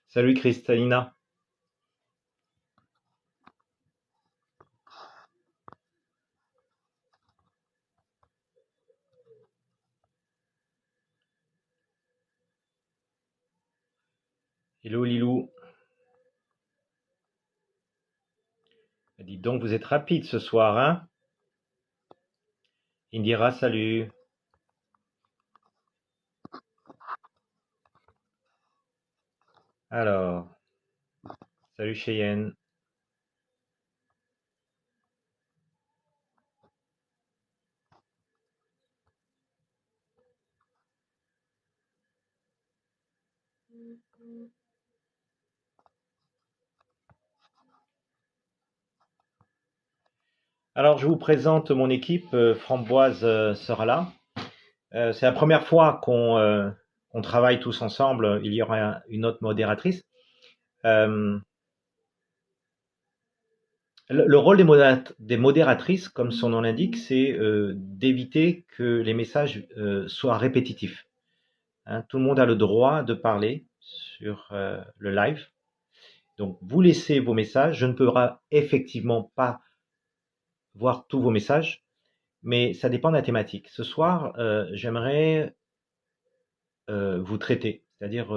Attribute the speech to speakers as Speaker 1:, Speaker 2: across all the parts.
Speaker 1: Salut Kristalina. Hello Lilou. Dites donc, vous êtes rapide ce soir, hein? Indira, salut. Alors, salut Cheyenne. Alors, je vous présente mon équipe. Framboise sera là. C'est la première fois qu'on travaille tous ensemble. Il y aura une autre modératrice. Euh, le rôle des modératrices, comme son nom l'indique, c'est d'éviter que les messages soient répétitifs. Hein, tout le monde a le droit de parler sur le live. Donc, vous laissez vos messages. Je ne pourrai effectivement pas voir tous vos messages, mais ça dépend de la thématique. Ce soir, j'aimerais vous traiter, c'est-à-dire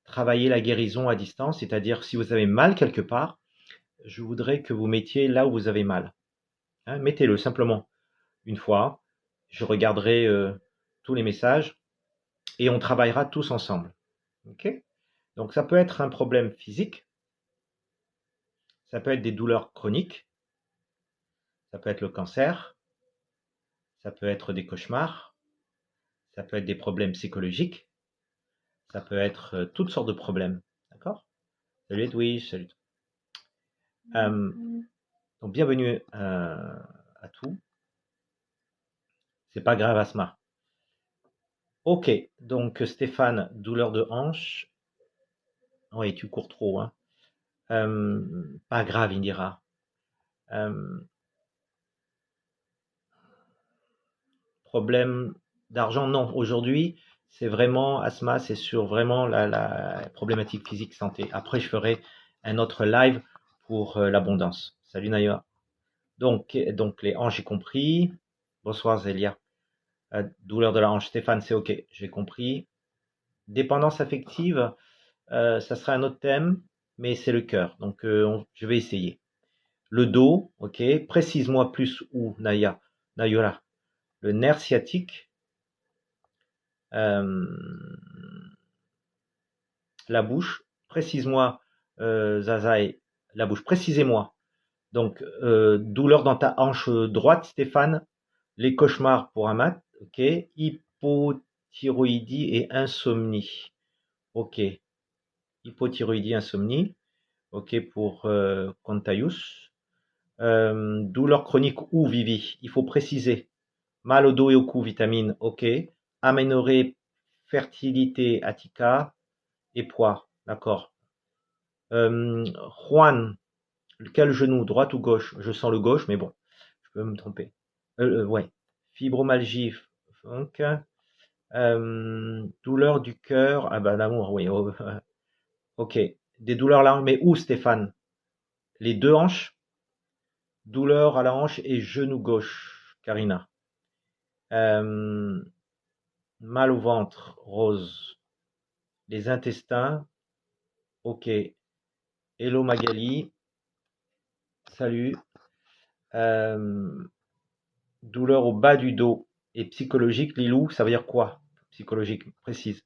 Speaker 1: travailler la guérison à distance, c'est-à-dire si vous avez mal quelque part, je voudrais que vous mettiez là où vous avez mal. Hein, mettez-le simplement une fois. Je regarderai tous les messages et on travaillera tous ensemble. Ok? Donc ça peut être un problème physique, ça peut être des douleurs chroniques, ça peut être le cancer, ça peut être des cauchemars, ça peut être des problèmes psychologiques, ça peut être toutes sortes de problèmes. D'accord? Salut Edwige, salut. Donc bienvenue à tous. C'est pas grave, Asma. Ok, donc Stéphane, douleur de hanche. Oui, tu cours trop, hein. Pas grave, Indira. Problème d'argent, non. Aujourd'hui, c'est vraiment, Asma, c'est sur vraiment la problématique physique santé. Après, je ferai un autre live pour l'abondance. Salut Naya. Donc les hanches, j'ai compris. Bonsoir Zélia. Douleur de la hanche, Stéphane, c'est ok, j'ai compris. Dépendance affective, ça sera un autre thème, mais c'est le cœur. Donc je vais essayer. Le dos, ok. Précise-moi plus où, Nayora. Le nerf sciatique, la bouche. Précise-moi, Zazaï, la bouche. Précisez-moi. Donc, douleur dans ta hanche droite, Stéphane. Les cauchemars pour Amat, ok. Hypothyroïdie et insomnie, ok. Hypothyroïdie, insomnie, ok pour Contaius. Douleur chronique ou Vivi, il faut préciser. Mal au dos et au cou, vitamine, ok. Aménorrhée, fertilité, Attica et poids, d'accord. Juan, quel genou, droite ou gauche? Je sens le gauche, mais bon, je peux me tromper. Ouais. Fibromyalgie, donc, douleur du cœur, ah ben l'amour, oui. Oh, ok. Des douleurs là, mais où, Stéphane? Les deux hanches? Douleur à la hanche et genou gauche, Karina. Mal au ventre, Rose. Les intestins, ok. Hello Magali, salut. Douleur au bas du dos et psychologique, Lilou, ça veut dire quoi? Psychologique, précise.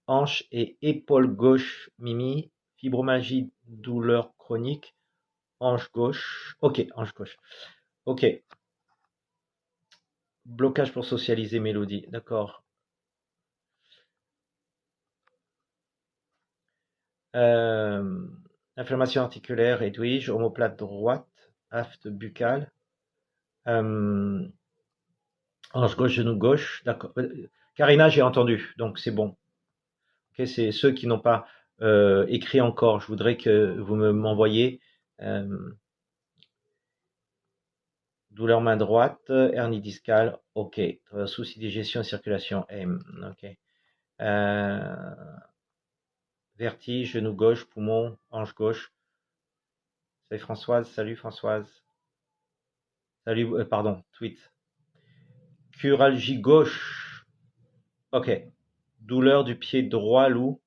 Speaker 1: Hanche et épaule gauche, Mimi. Fibromyalgie, douleur chronique. Hanche gauche. Ok, hanche gauche. Ok. Blocage pour socialiser, Mélodie. D'accord. Inflammation articulaire, Edwige. Omoplate droite. Aft buccale. Hanche gauche, genou gauche. D'accord. Karina, j'ai entendu, donc c'est bon. Ok, c'est ceux qui n'ont pas écrit encore. Je voudrais que vous m'envoyiez Douleur main droite, hernie discale, ok. Souci digestion, circulation, ok. Vertige, genou gauche, poumon, hanche gauche. Salut Françoise, salut Françoise. Salut, pardon, tweet. Curalgie gauche, ok. Douleur du pied droit, loup,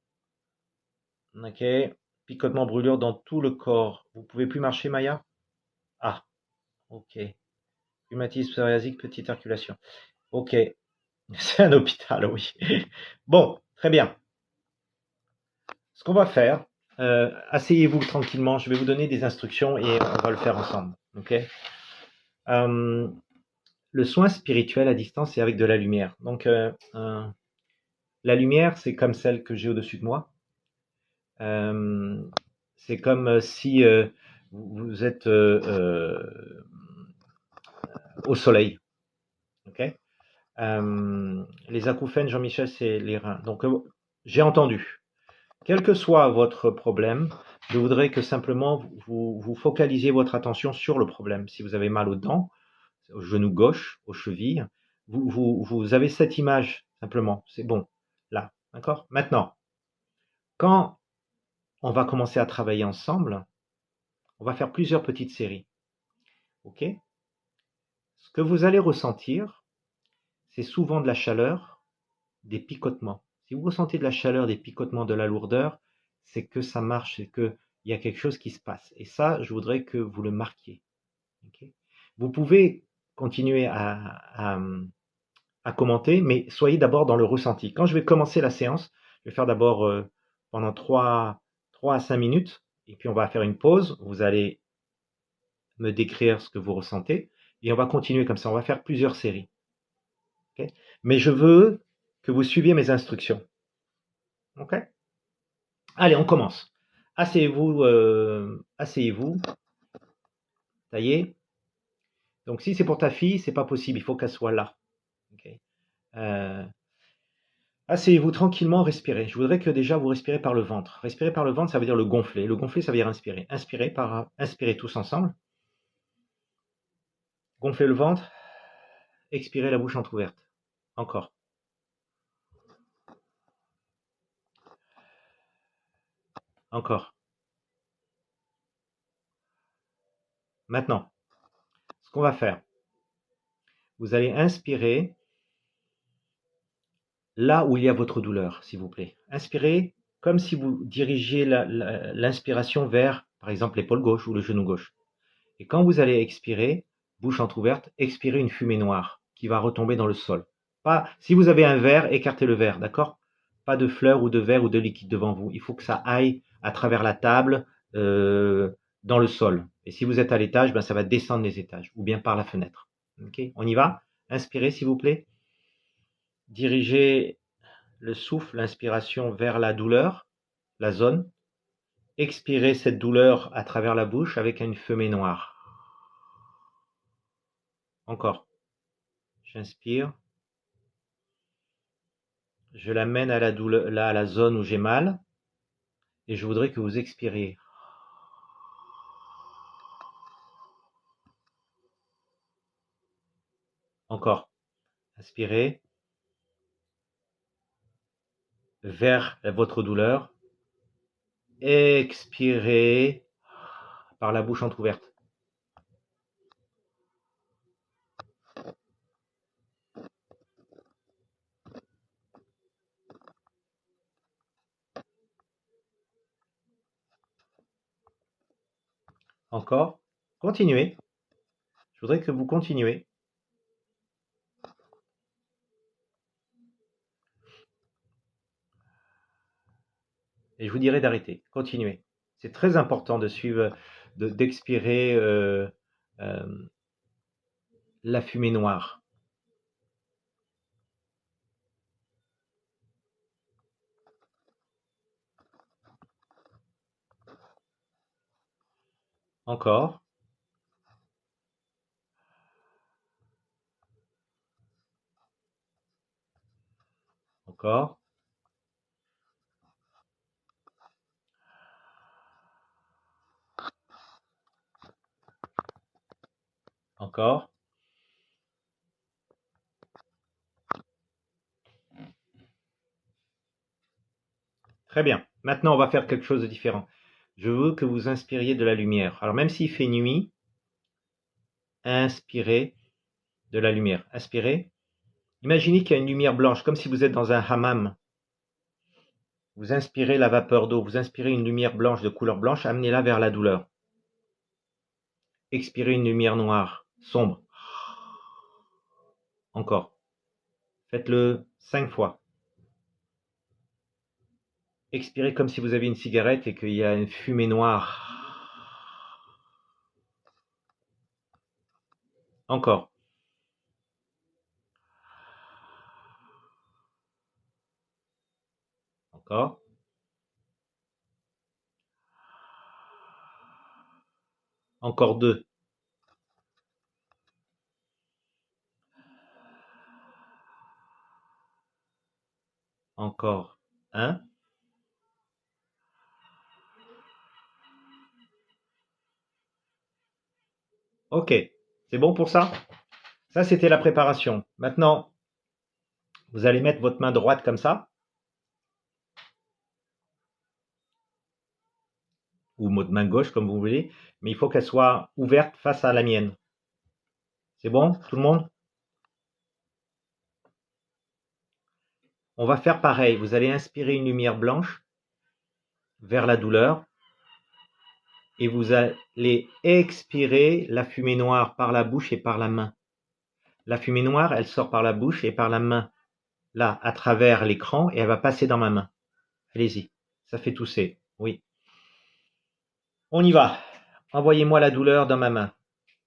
Speaker 1: ok. Picotement, brûlure dans tout le corps. Vous pouvez plus marcher, Maya? Ah, ok. Rhumatisme psoriasique, petite circulation. Ok, c'est un hôpital, oui. Bon, très bien. Ce qu'on va faire, asseyez-vous tranquillement, je vais vous donner des instructions et on va le faire ensemble. Ok. Le soin spirituel à distance, c'est avec de la lumière. Donc, la lumière, c'est comme celle que j'ai au-dessus de moi. C'est comme si vous êtes au soleil. Ok. Les acouphènes, Jean-Michel, c'est les reins. Donc, j'ai entendu. Quel que soit votre problème, je voudrais que simplement vous focalisiez votre attention sur le problème. Si vous avez mal aux dents, au genou gauche, aux chevilles, vous avez cette image simplement. C'est bon. Là. D'accord? Maintenant, quand on va commencer à travailler ensemble, on va faire plusieurs petites séries. OK? Ce que vous allez ressentir, c'est souvent de la chaleur, des picotements. Si vous ressentez de la chaleur, des picotements, de la lourdeur, c'est que ça marche, c'est qu'il y a quelque chose qui se passe. Et ça, je voudrais que vous le marquiez. Okay. Vous pouvez continuer à commenter, mais soyez d'abord dans le ressenti. Quand je vais commencer la séance, je vais faire d'abord pendant 3 à 5 minutes, et puis on va faire une pause. Vous allez me décrire ce que vous ressentez, et on va continuer comme ça. On va faire plusieurs séries. Okay. Mais je veux que vous suiviez mes instructions. Ok? Allez, on commence. Asseyez-vous, asseyez-vous. Ça y est. Donc, si c'est pour ta fille, c'est pas possible. Il faut qu'elle soit là. Okay. Asseyez-vous tranquillement, respirez. Je voudrais que déjà vous respirez par le ventre. Respirer par le ventre, ça veut dire le gonfler. Le gonfler, ça veut dire inspirer. Inspirez tous ensemble. Gonflez le ventre. Expirez la bouche entrouverte. Encore. Encore. Maintenant, ce qu'on va faire, vous allez inspirer là où il y a votre douleur, s'il vous plaît. Inspirez comme si vous dirigiez l'inspiration vers, par exemple, l'épaule gauche ou le genou gauche. Et quand vous allez expirer, bouche entrouverte, expirez une fumée noire qui va retomber dans le sol. Pas, si vous avez un verre, écartez le verre, d'accord? Pas de fleurs ou de verre ou de liquide devant vous. Il faut que ça aille à travers la table, dans le sol. Et si vous êtes à l'étage, ben ça va descendre les étages, ou bien par la fenêtre. Ok? On y va? Inspirez, s'il vous plaît. Dirigez le souffle, l'inspiration vers la douleur, la zone. Expirez cette douleur à travers la bouche avec une fumée noire. Encore. J'inspire. Je l'amène à la douleur, là, à la zone où j'ai mal. Et je voudrais que vous expiriez. Encore. Inspirez. Vers votre douleur. Expirez par la bouche entrouverte. Encore. Continuez. Je voudrais que vous continuez. Et je vous dirai d'arrêter. Continuez. C'est très important de suivre, d'expirer la fumée noire. Encore. Encore. Encore. Très bien. Maintenant, on va faire quelque chose de différent. Je veux que vous inspiriez de la lumière. Alors, même s'il fait nuit, inspirez de la lumière. Inspirez. Imaginez qu'il y a une lumière blanche, comme si vous êtes dans un hammam. Vous inspirez la vapeur d'eau, vous inspirez une lumière blanche de couleur blanche, amenez-la vers la douleur. Expirez une lumière noire, sombre. Encore. Faites-le 5 fois. Expirez comme si vous aviez une cigarette et qu'il y a une fumée noire. Encore. Encore. Encore 2. Encore 1. Ok. C'est bon pour ça? Ça, c'était la préparation. Maintenant, vous allez mettre votre main droite comme ça, ou votre main gauche comme vous voulez, mais il faut qu'elle soit ouverte face à la mienne. C'est bon, tout le monde? On va faire pareil. Vous allez inspirer une lumière blanche vers la douleur et vous allez expirer la fumée noire par la bouche et par la main. La fumée noire, elle sort par la bouche et par la main, là, à travers l'écran, et elle va passer dans ma main. Allez-y, ça fait tousser. Oui. On y va. Envoyez-moi la douleur dans ma main,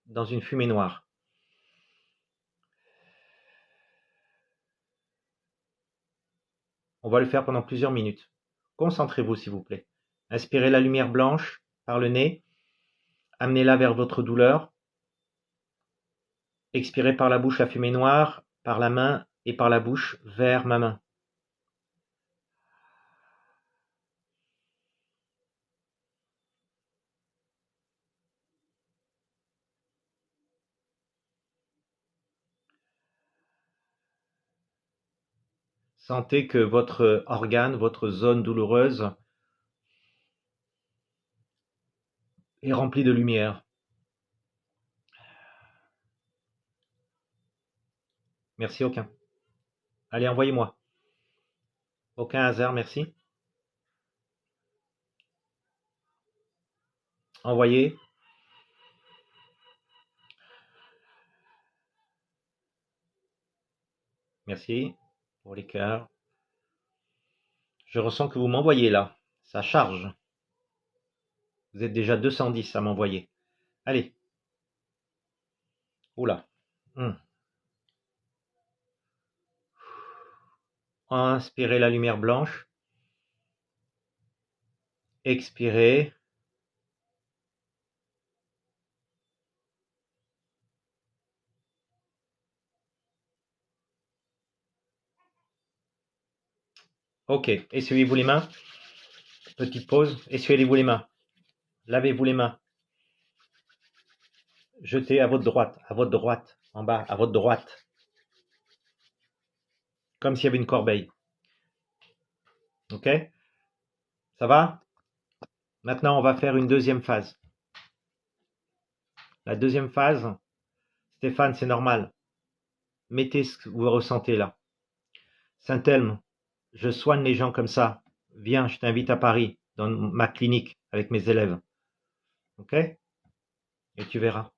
Speaker 1: dans une fumée noire. On va le faire pendant plusieurs minutes. Concentrez-vous, s'il vous plaît. Inspirez la lumière blanche par le nez. Amenez-la vers votre douleur. Expirez par la bouche la fumée noire, par la main et par la bouche vers ma main. Sentez que votre organe, votre zone douloureuse est remplie de lumière. Merci, aucun. Allez, envoyez-moi. Aucun hasard, merci. Envoyez. Merci pour les cœurs. Je ressens que vous m'envoyez là. Ça charge. Vous êtes déjà 210 à m'envoyer. Allez. Oula. Inspirez la lumière blanche. Expirez. Ok. Essuyez-vous les mains. Petite pause. Essuyez-vous les mains. Lavez-vous les mains. Jetez à votre droite, en bas, à votre droite. Comme s'il y avait une corbeille. Ok? Ça va? Maintenant, on va faire une deuxième phase. La deuxième phase, Stéphane, c'est normal. Mettez ce que vous ressentez là. Saint-Elme, je soigne les gens comme ça. Viens, je t'invite à Paris, dans ma clinique, avec mes élèves. Ok? Et tu verras.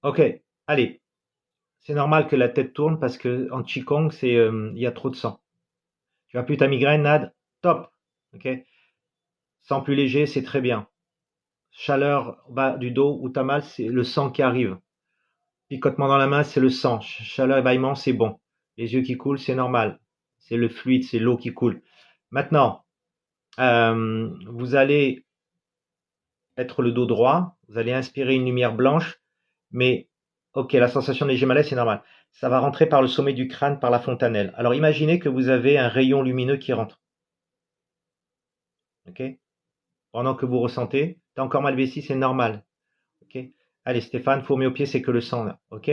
Speaker 1: Ok, allez. C'est normal que la tête tourne parce que en Qigong, il y a trop de sang. Tu as plus ta migraine, Nad? Top. Ok? Sang plus léger, c'est très bien. Chaleur au bas du dos où t'as mal, c'est le sang qui arrive. Picotement dans la main, c'est le sang. Chaleur et bâillement, c'est bon. Les yeux qui coulent, c'est normal. C'est le fluide, c'est l'eau qui coule. Maintenant, vous allez être le dos droit. Vous allez inspirer une lumière blanche. Mais, ok, la sensation de léger malaise, c'est normal. Ça va rentrer par le sommet du crâne, par la fontanelle. Alors imaginez que vous avez un rayon lumineux qui rentre. Ok? Pendant que vous ressentez, t'as encore mal vessie, c'est normal. Ok? Allez, Stéphane, fourmi aux pieds, c'est que le sang là. Ok?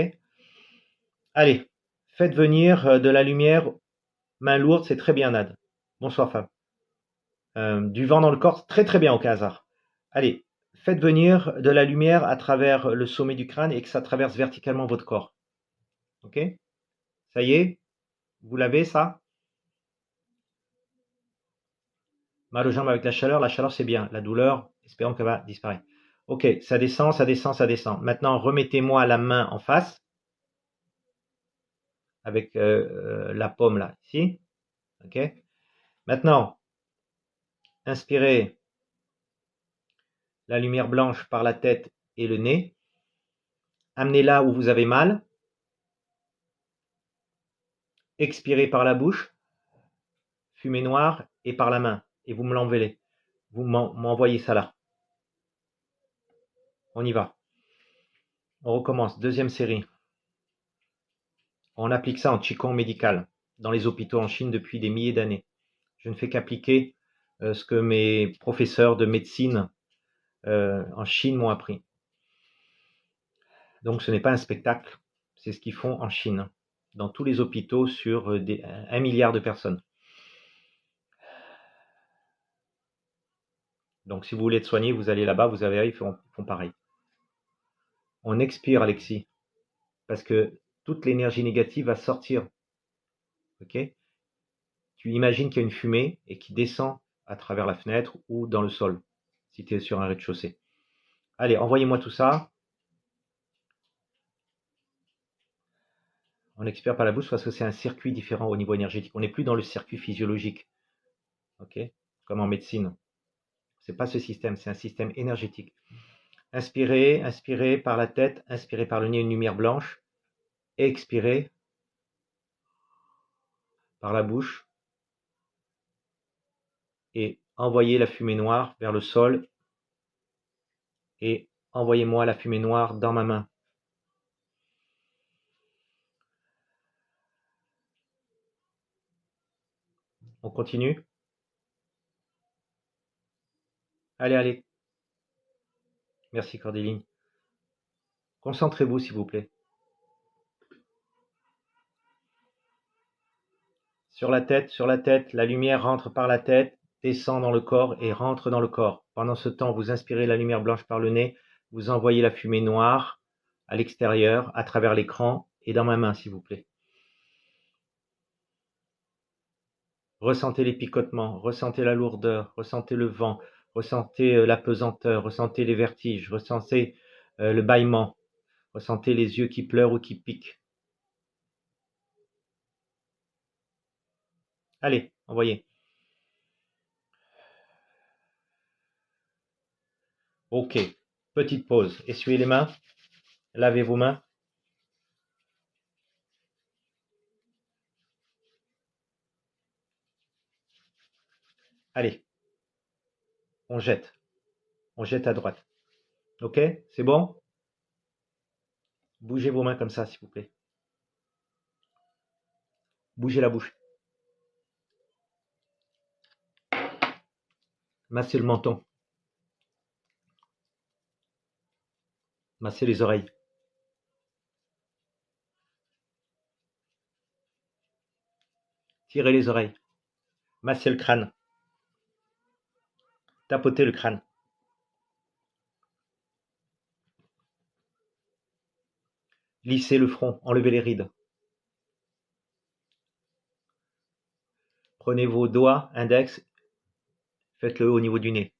Speaker 1: Allez, faites venir de la lumière Main lourde, c'est très bien, Nad. Bonsoir, femme. Du vent dans le corps, très très bien, au hasard. Allez, faites venir de la lumière à travers le sommet du crâne et que ça traverse verticalement votre corps. Ok? Ça y est? Vous l'avez, ça? Mal aux jambes avec la chaleur c'est bien. La douleur, espérons qu'elle va disparaître. Ok, ça descend, ça descend, ça descend. Maintenant, remettez-moi la main en face, avec la paume là, ici. Ok? Maintenant, inspirez la lumière blanche par la tête et le nez. Amenez là où vous avez mal. Expirez par la bouche, fumée noire, et par la main. Et vous me l'envoyez. Vous m'envoyez ça là. On y va. On recommence. Deuxième série. On applique ça en Qigong médical dans les hôpitaux en Chine depuis des milliers d'années. Je ne fais qu'appliquer ce que mes professeurs de médecine en Chine m'ont appris. Donc ce n'est pas un spectacle, c'est ce qu'ils font en Chine, dans tous les hôpitaux sur 1 milliard de personnes. Donc si vous voulez être soigné, vous allez là-bas, vous avez, ils font pareil. On expire, Alexis, parce que toute l'énergie négative va sortir. Ok? Tu imagines qu'il y a une fumée et qui descend à travers la fenêtre ou dans le sol, si tu es sur un rez-de-chaussée. Allez, envoyez-moi tout ça. On expire par la bouche parce que c'est un circuit différent au niveau énergétique. On n'est plus dans le circuit physiologique, ok? Comme en médecine. C'est pas ce système, c'est un système énergétique. Inspirez, inspirez par la tête, inspirez par le nez une lumière blanche, expirez par la bouche et envoyez la fumée noire vers le sol et envoyez-moi la fumée noire dans ma main. On continue? Allez, allez. Merci Cordéline. Concentrez-vous s'il vous plaît. Sur la tête, la lumière rentre par la tête, descend dans le corps et rentre dans le corps. Pendant ce temps, vous inspirez la lumière blanche par le nez, vous envoyez la fumée noire à l'extérieur, à travers l'écran et dans ma main, s'il vous plaît. Ressentez les picotements, ressentez la lourdeur, ressentez le vent, ressentez la pesanteur, ressentez les vertiges, ressentez le bâillement, ressentez les yeux qui pleurent ou qui piquent. Allez, envoyez. Ok, petite pause. Essuyez les mains, lavez vos mains. Allez, on jette. On jette à droite. Ok? C'est bon? Bougez vos mains comme ça, s'il vous plaît. Bougez la bouche. Massez le menton. Massez les oreilles. Tirez les oreilles. Massez le crâne. Tapotez le crâne. Lissez le front. Enlevez les rides. Prenez vos doigts, index, faites-le au niveau du nez.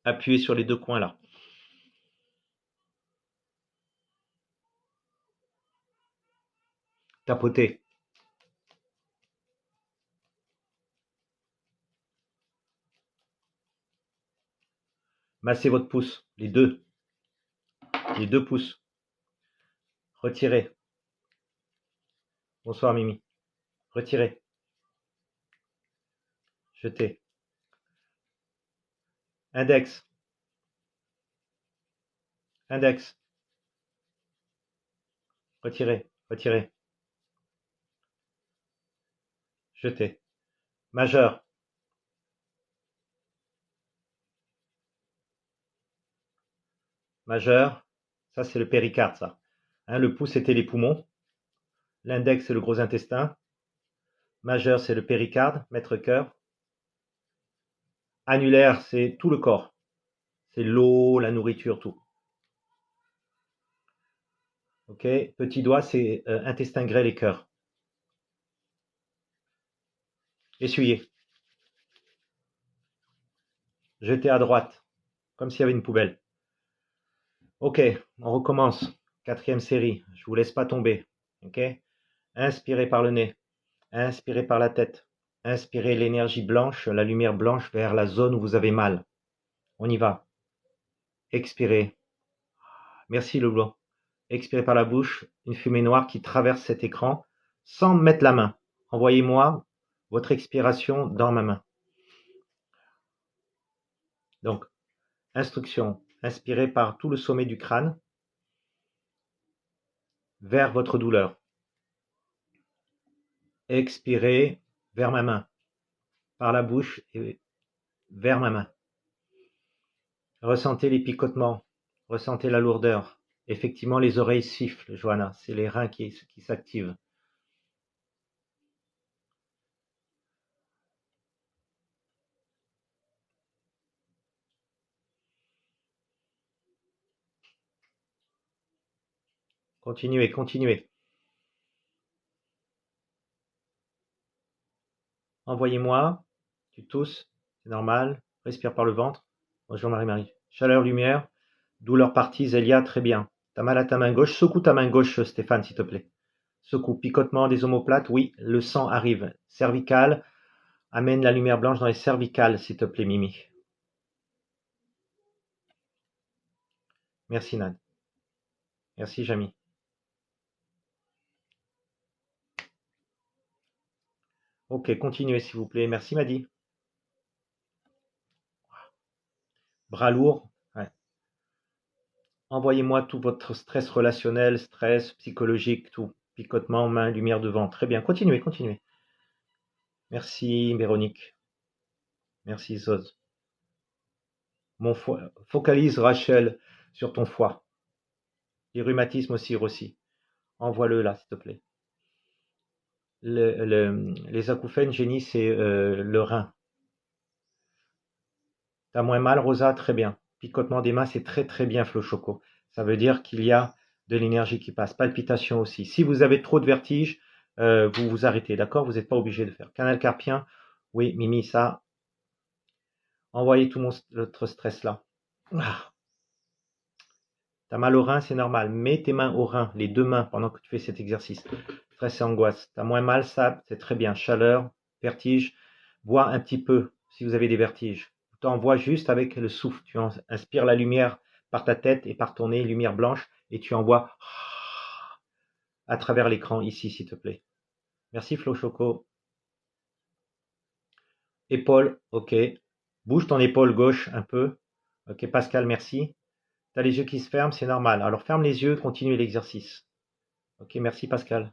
Speaker 1: Appuyez sur les deux coins là. Tapotez. Massez votre pouce, les deux pouces. Retirez. Bonsoir Mimi. Retirez. Jetez. Index. Index. Retirez. Retirez. Jetez. Majeur. Majeur. Ça, c'est le péricarde, ça. Hein, le pouce, c'était les poumons. L'index, c'est le gros intestin. Majeur, c'est le péricarde, maître-cœur. Annulaire, c'est tout le corps. C'est l'eau, la nourriture, tout. Ok. Petit doigt, c'est intestin grêle et cœur. Essuyer. Jeter à droite, comme s'il y avait une poubelle. Ok, on recommence. Quatrième série. Je vous laisse pas tomber. Ok. Inspirez par le nez. Inspirez par la tête. Inspirez l'énergie blanche, la lumière blanche vers la zone où vous avez mal. On y va. Expirez. Merci le blanc. Expirez par la bouche, une fumée noire qui traverse cet écran sans mettre la main. Envoyez-moi votre expiration dans ma main. Donc, instruction. Inspirez par tout le sommet du crâne vers votre douleur. Expirez vers ma main, par la bouche et vers ma main. Ressentez les picotements, ressentez la lourdeur. Effectivement, les oreilles sifflent, Johanna, c'est les reins qui s'activent. Continuez, continuez. Envoyez-moi, tu tousses, c'est normal, respire par le ventre. Bonjour Marie-Marie. Chaleur, lumière, douleur partie, Zélia, très bien. T'as mal à ta main gauche, secoue ta main gauche, Stéphane, s'il te plaît. Secoue, picotement des omoplates, oui, le sang arrive. Cervical, amène la lumière blanche dans les cervicales, s'il te plaît, Mimi. Merci Nad. Merci Jamy. Ok, continuez s'il vous plaît. Merci Madi. Bras lourd. Ouais. Envoyez-moi tout votre stress relationnel, stress psychologique, tout. Picotement, main, lumière devant. Très bien. Continuez, continuez. Merci Véronique. Merci Zoz. Mon foie. Focalise Rachel sur ton foie. Les rhumatismes aussi, Rossi. Envoie-le là, s'il te plaît. Les acouphènes, Génie, c'est le rein. T'as moins mal, Rosa? Très bien. Picotement des mains, c'est très très bien, Flo Choco. Ça veut dire qu'il y a de l'énergie qui passe. Palpitation aussi. Si vous avez trop de vertige, vous vous arrêtez, d'accord? Vous n'êtes pas obligé de faire. Canal carpien, oui, Mimi, ça. Envoyez tout votre stress là. Ah. T'as mal au rein, c'est normal. Mets tes mains au rein, les deux mains, pendant que tu fais cet exercice. Stress et angoisse. T'as moins mal, ça, c'est très bien. Chaleur, vertige. Bois un petit peu si vous avez des vertiges. Tu envoies juste avec le souffle. Tu inspires la lumière par ta tête et par ton nez, lumière blanche, et tu envoies à travers l'écran ici, s'il te plaît. Merci Flo Choco. Épaule, ok. Bouge ton épaule gauche un peu. Ok, Pascal, merci. Tu as les yeux qui se ferment, c'est normal. Alors ferme les yeux, continue l'exercice. Ok, merci Pascal.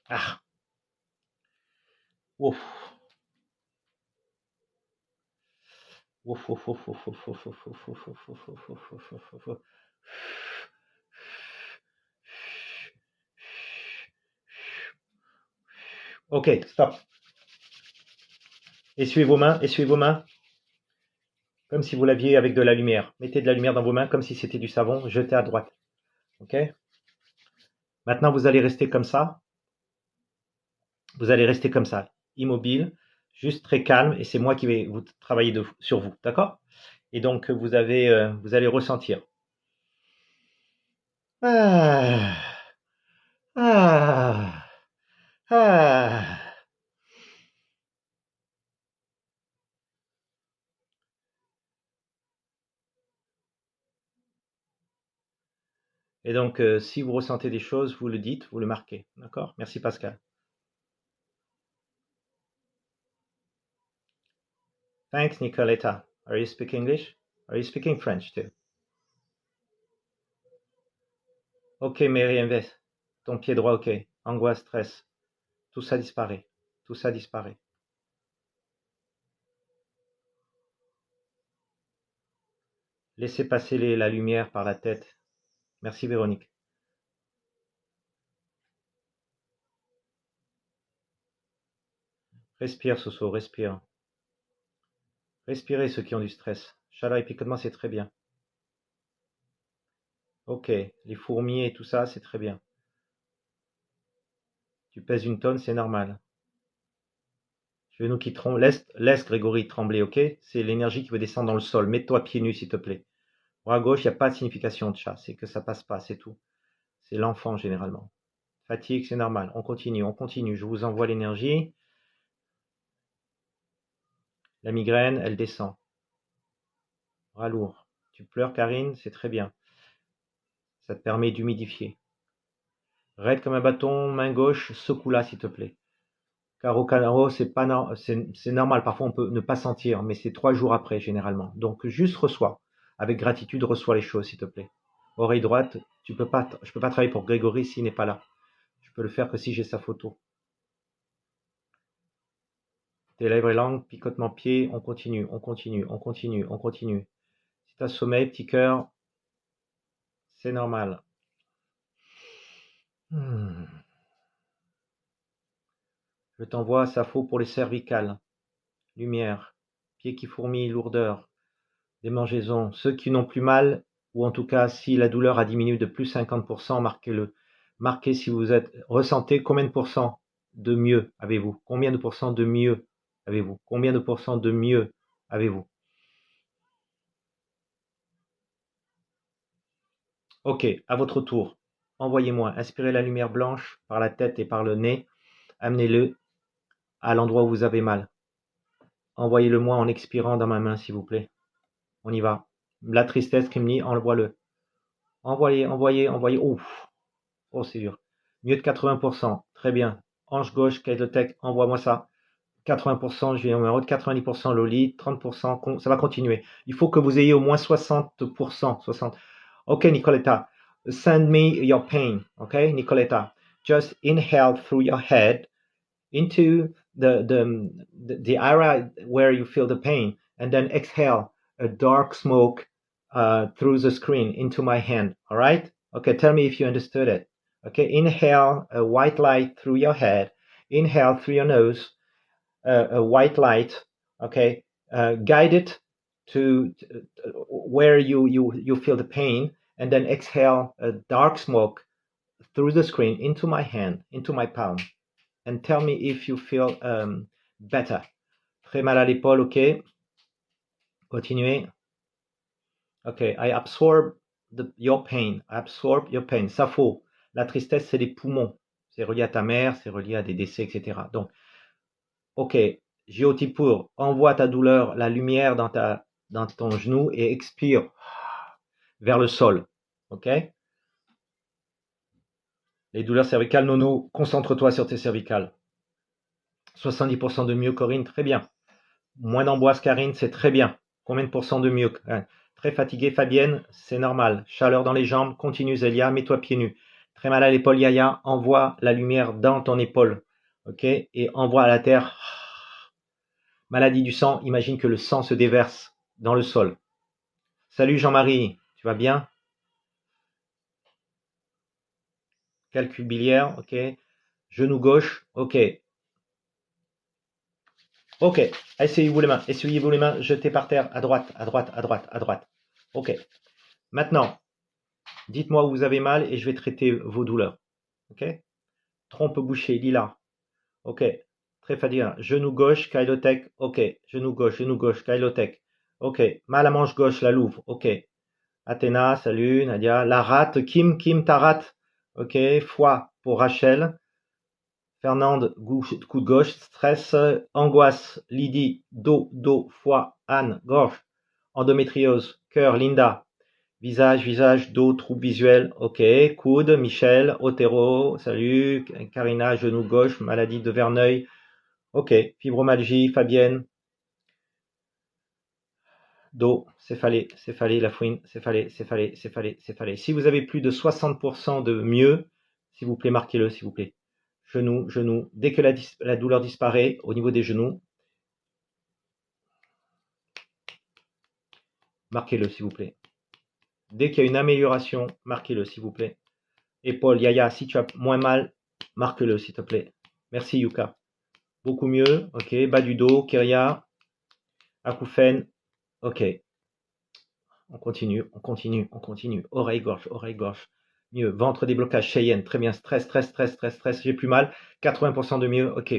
Speaker 1: Ah, ouf. Ouf, ouf, ouf, ouf, ouf, ouf, ouf, ouf, ouf, ouf, ouf, ouf, ouf, ouf, ouf, ouf, ouf. Ok, stop. Essuyez vos mains, comme si vous l'aviez avec de la lumière. Mettez de la lumière dans vos mains comme si c'était du savon, jetez à droite. Ok? Maintenant, vous allez rester comme ça. Vous allez rester comme ça, immobile, juste très calme, et c'est moi qui vais vous travailler sur vous, d'accord? Et donc, vous allez ressentir. Ah, ah, ah. Et donc, si vous ressentez des choses, vous le dites, vous le marquez, d'accord? Merci Pascal. Thanks, Nicoletta. Are you speaking English? Are you speaking French too? Ok, Mary Invest. Ton pied droit, ok. Angoisse, stress. Tout ça disparaît. Tout ça disparaît. Laissez passer la lumière par la tête. Merci Véronique. Respire, Soso, respire. Respirez ceux qui ont du stress. Chaleur et picotement, c'est très bien. Ok, les fourmis et tout ça, c'est très bien. Tu pèses 1 tonne, c'est normal. Genoux qui tremblent. Laisse Grégory trembler, ok? C'est l'énergie qui veut descendre dans le sol. Mets-toi pieds nus, s'il te plaît. Bras gauche, il n'y a pas de signification de chat. C'est que ça passe pas, c'est tout. C'est l'enfant, généralement. Fatigue, c'est normal. On continue, on continue. Je vous envoie l'énergie. La migraine, elle descend. Bras lourd. Tu pleures, Karine, c'est très bien. Ça te permet d'humidifier. Raide comme un bâton, main gauche, secoue-la, s'il te plaît. Carreau, c'est pas c'est normal. Parfois, on peut ne pas sentir, mais c'est 3 jours après, généralement. Donc, juste reçois. Avec gratitude, reçois les choses, s'il te plaît. Oreille droite, je peux pas travailler pour Grégory s'il n'est pas là. Je peux le faire que si j'ai sa photo. Tes lèvres et langue, picotement pied, on continue, on continue, on continue, on continue. Si t'as sommeil, petit cœur, c'est normal. Je t'envoie Safo pour les cervicales. Lumière, pieds qui fourmillent, lourdeur, démangeaisons. Ceux qui n'ont plus mal, ou en tout cas si la douleur a diminué de plus 50%, marquez-le. Marquez si vous ressentez combien de pourcents de mieux avez-vous? Combien de pourcents de mieux avez-vous? Combien de pourcents de mieux avez-vous? Ok, à votre tour. Envoyez-moi, inspirez la lumière blanche par la tête et par le nez. Amenez-le à l'endroit où vous avez mal. Envoyez-le-moi en expirant dans ma main, s'il vous plaît. On y va. La tristesse, Kimni, envoie-le. Envoyez, envoyez, envoyez. Ouf. Oh, c'est dur. Mieux de 80%. Très bien. Hanche gauche, Kaidotech, envoie-moi ça. 80%, j'ai un numéro de 90% Loli, 30%, ça va continuer. Il faut que vous ayez au moins 60%. 60. Ok, Nicoletta, send me your pain. Ok, Nicoletta, just inhale through your head into the area where you feel the pain, and then exhale a dark smoke through the screen into my hand. All right? Okay, tell me if you understood it. Okay, inhale a white light through your head. Inhale through your nose, a white light. Okay, guide it to where you feel the pain, and then exhale a dark smoke through the screen into my hand, into my palm. And tell me if you feel better. Très mal à l'épaule, ok. Continuez. Ok, I absorb your pain. I absorb your pain. Safo, la tristesse, c'est les poumons. C'est relié à ta mère, c'est relié à des décès, etc. Donc, ok, Géotipur, envoie ta douleur, la lumière dans ton genou et expire vers le sol. Ok. Les douleurs cervicales, Nono, concentre-toi sur tes cervicales. 70% de mieux, Corinne, très bien. Moins d'angoisse, Karine, c'est très bien. Combien de pourcents de mieux? Très fatigué, Fabienne, c'est normal. Chaleur dans les jambes, continue, Zélia, mets-toi pieds nus. Très mal à l'épaule, Yaya, envoie la lumière dans ton épaule. Ok? Et envoie à la terre. Maladie du sang, imagine que le sang se déverse dans le sol. Salut Jean-Marie, tu vas bien? Calcul biliaire, ok. Genou gauche, ok. Ok, essuyez-vous les mains, jetez par terre, à droite, à droite, à droite, à droite. Ok. Maintenant, dites-moi où vous avez mal et je vais traiter vos douleurs. Ok. Trompe bouchée, lila. Ok. Très fatigué. Genou gauche, Kailotech. Ok. Genou gauche, Kailotech. Ok. Mal à manche gauche, la Louvre. Ok. Athéna, salut, Nadia. La rate, Kim, ta rate. Ok. Foie pour Rachel. Fernande, coup de gauche. Stress, angoisse, Lydie, dos, foie, Anne, gorge. Endométriose, cœur, Linda. Visage, dos, trouble visuel, ok. Coude, Michel, Otero, salut. Karina, genou gauche, maladie de Verneuil, ok. Fibromyalgie, Fabienne. Dos, céphalée, la fouine, céphalée. Si vous avez plus de 60% de mieux, s'il vous plaît, marquez-le, s'il vous plaît. Genou. Dès que la douleur disparaît au niveau des genoux, marquez-le, s'il vous plaît. Dès qu'il y a une amélioration, marquez-le, s'il vous plaît. Et Paul, Yaya, si tu as moins mal, marque-le, s'il te plaît. Merci, Yuka. Beaucoup mieux. OK. Bas du dos, Kyria. Acouphène. OK. On continue, on continue, on continue. Oreille gauche, oreille gauche. Mieux. Ventre déblocage, Cheyenne. Très bien. Stress, stress, stress, stress, stress. J'ai plus mal. 80% de mieux. OK.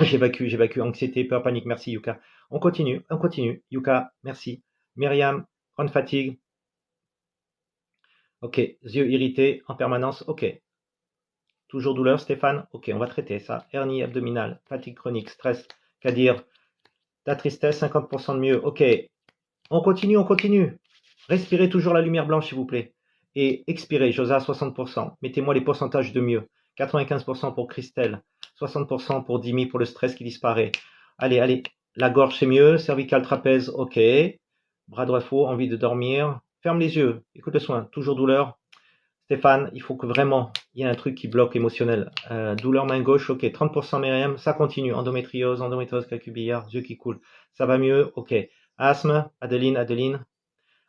Speaker 1: J'évacue. Anxiété, peur, panique. Merci, Yuka. On continue, on continue. Yuka, merci. Myriam, grande fatigue. OK. Yeux irrités en permanence. OK. Toujours douleur, Stéphane? OK, on va traiter ça. Hernie abdominale, fatigue chronique, stress. Kadir, ta tristesse, 50% de mieux. OK. On continue, on continue. Respirez toujours la lumière blanche, s'il vous plaît. Et expirez, Josa, 60%. Mettez-moi les pourcentages de mieux. 95% pour Christelle. 60% pour Dimi pour le stress qui disparaît. Allez, allez. La gorge, c'est mieux. Cervical, trapèze, OK. Bras droit faux, envie de dormir. Ferme les yeux. Écoute le soin. Toujours douleur. Stéphane, il faut que vraiment, il y ait un truc qui bloque émotionnel. Douleur main gauche, ok. 30% Myriam, ça continue. Endométriose, calcul billard, yeux qui coulent. Ça va mieux, ok. Asthme, Adeline.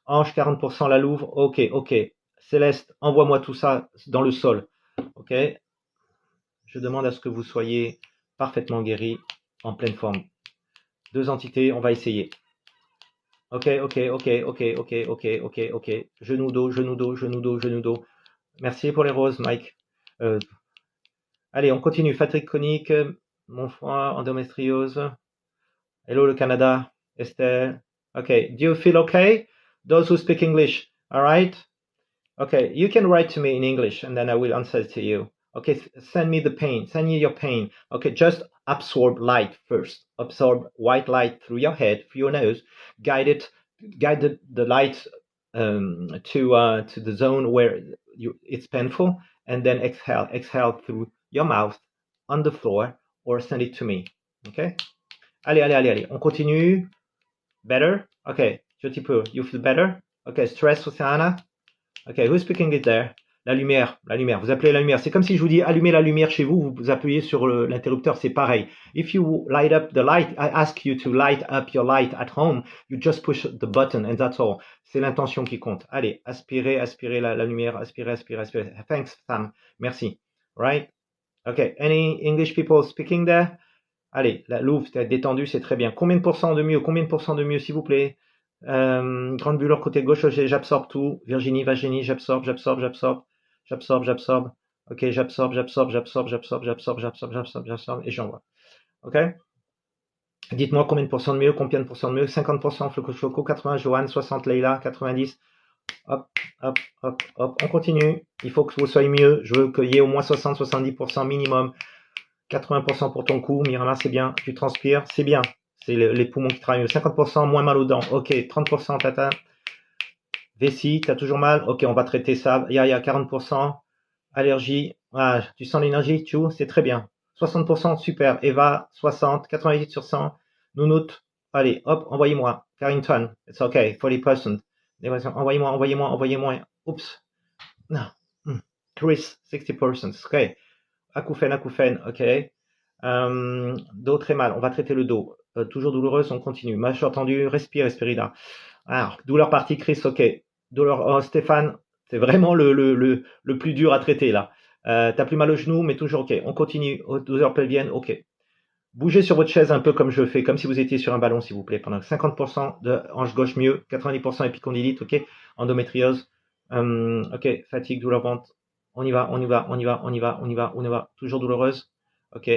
Speaker 1: Hanche, 40% la Louvre, ok. Céleste, envoie-moi tout ça dans le sol, ok. Je demande à ce que vous soyez parfaitement guéri, en pleine forme. 2 entités, on va essayer. Ok. Genou, dos. Merci pour les roses, Mike. Allez, on continue. Fatigue chronique, mon foie, endométriose. Hello, le Canada. Estelle. Okay. Do you feel okay? Those who speak English. All right. Okay. You can write to me in English and then I will answer to you. Okay. Send me the pain. Send me your pain. Okay. Just absorb light first. Absorb white light through your head, through your nose. Guide the light to the zone where it's painful, and then exhale through your mouth on the floor or send it to me. Okay? Allez. On continue. Better? Okay. Petit peu. You feel better? Okay. Stress, Oceana? Okay. Who's speaking it there? La lumière. Vous appelez la lumière. C'est comme si je vous dis allumez la lumière chez vous, vous appuyez sur l'interrupteur, c'est pareil. If you light up the light, I ask you to light up your light at home, you just push the button and that's all. C'est l'intention qui compte. Allez, aspirez la lumière, aspirez. Thanks, Sam. Merci. Right? Okay. Any English people speaking there? Allez, la Louvre, t'es détendu, c'est très bien. Combien de pourcents de mieux, s'il vous plaît? Grande bulle côté gauche, j'absorbe tout. Virginie, j'absorbe. Ok, j'absorbe. Et j'envoie. Ok? Dites-moi combien de pourcents de mieux, 50% Floco, 80, Johan, 60, Leïla, 90. Hop. On continue. Il faut que vous soyez mieux. Je veux qu'il y ait au moins 60-70% minimum. 80% pour ton cou. Mirama, c'est bien. Tu transpires, c'est bien. C'est les poumons qui travaillent mieux. 50% moins mal aux dents. Ok, 30% tata. Vessie, t'as toujours mal? Ok, on va traiter ça. Il y a 40%. Allergie. Ah, tu sens l'énergie, Tchou? C'est très bien. 60%, super. Eva, 60, 88 sur 100. Nounout. Allez, hop, envoyez-moi. Carrington, it's okay. 40%. Envoyez-moi. Oups. Non. Chris, 60%. Ok. Acouphène, ok. Dos très mal, on va traiter le dos. Toujours douloureuse, on continue. Mâchoire tendue, respire là. Alors, douleur partie, Chris, ok. Douleur, Stéphane, c'est vraiment le plus dur à traiter là. T'as plus mal au genou, mais toujours ok. On continue. Douleur pelvienne, ok. Bougez sur votre chaise un peu comme je le fais, comme si vous étiez sur un ballon, s'il vous plaît. Pendant 50% de hanche gauche mieux, 90% épicondylite, ok. Endométriose, ok. Fatigue, douleur ventre. On y va. Toujours douloureuse, ok.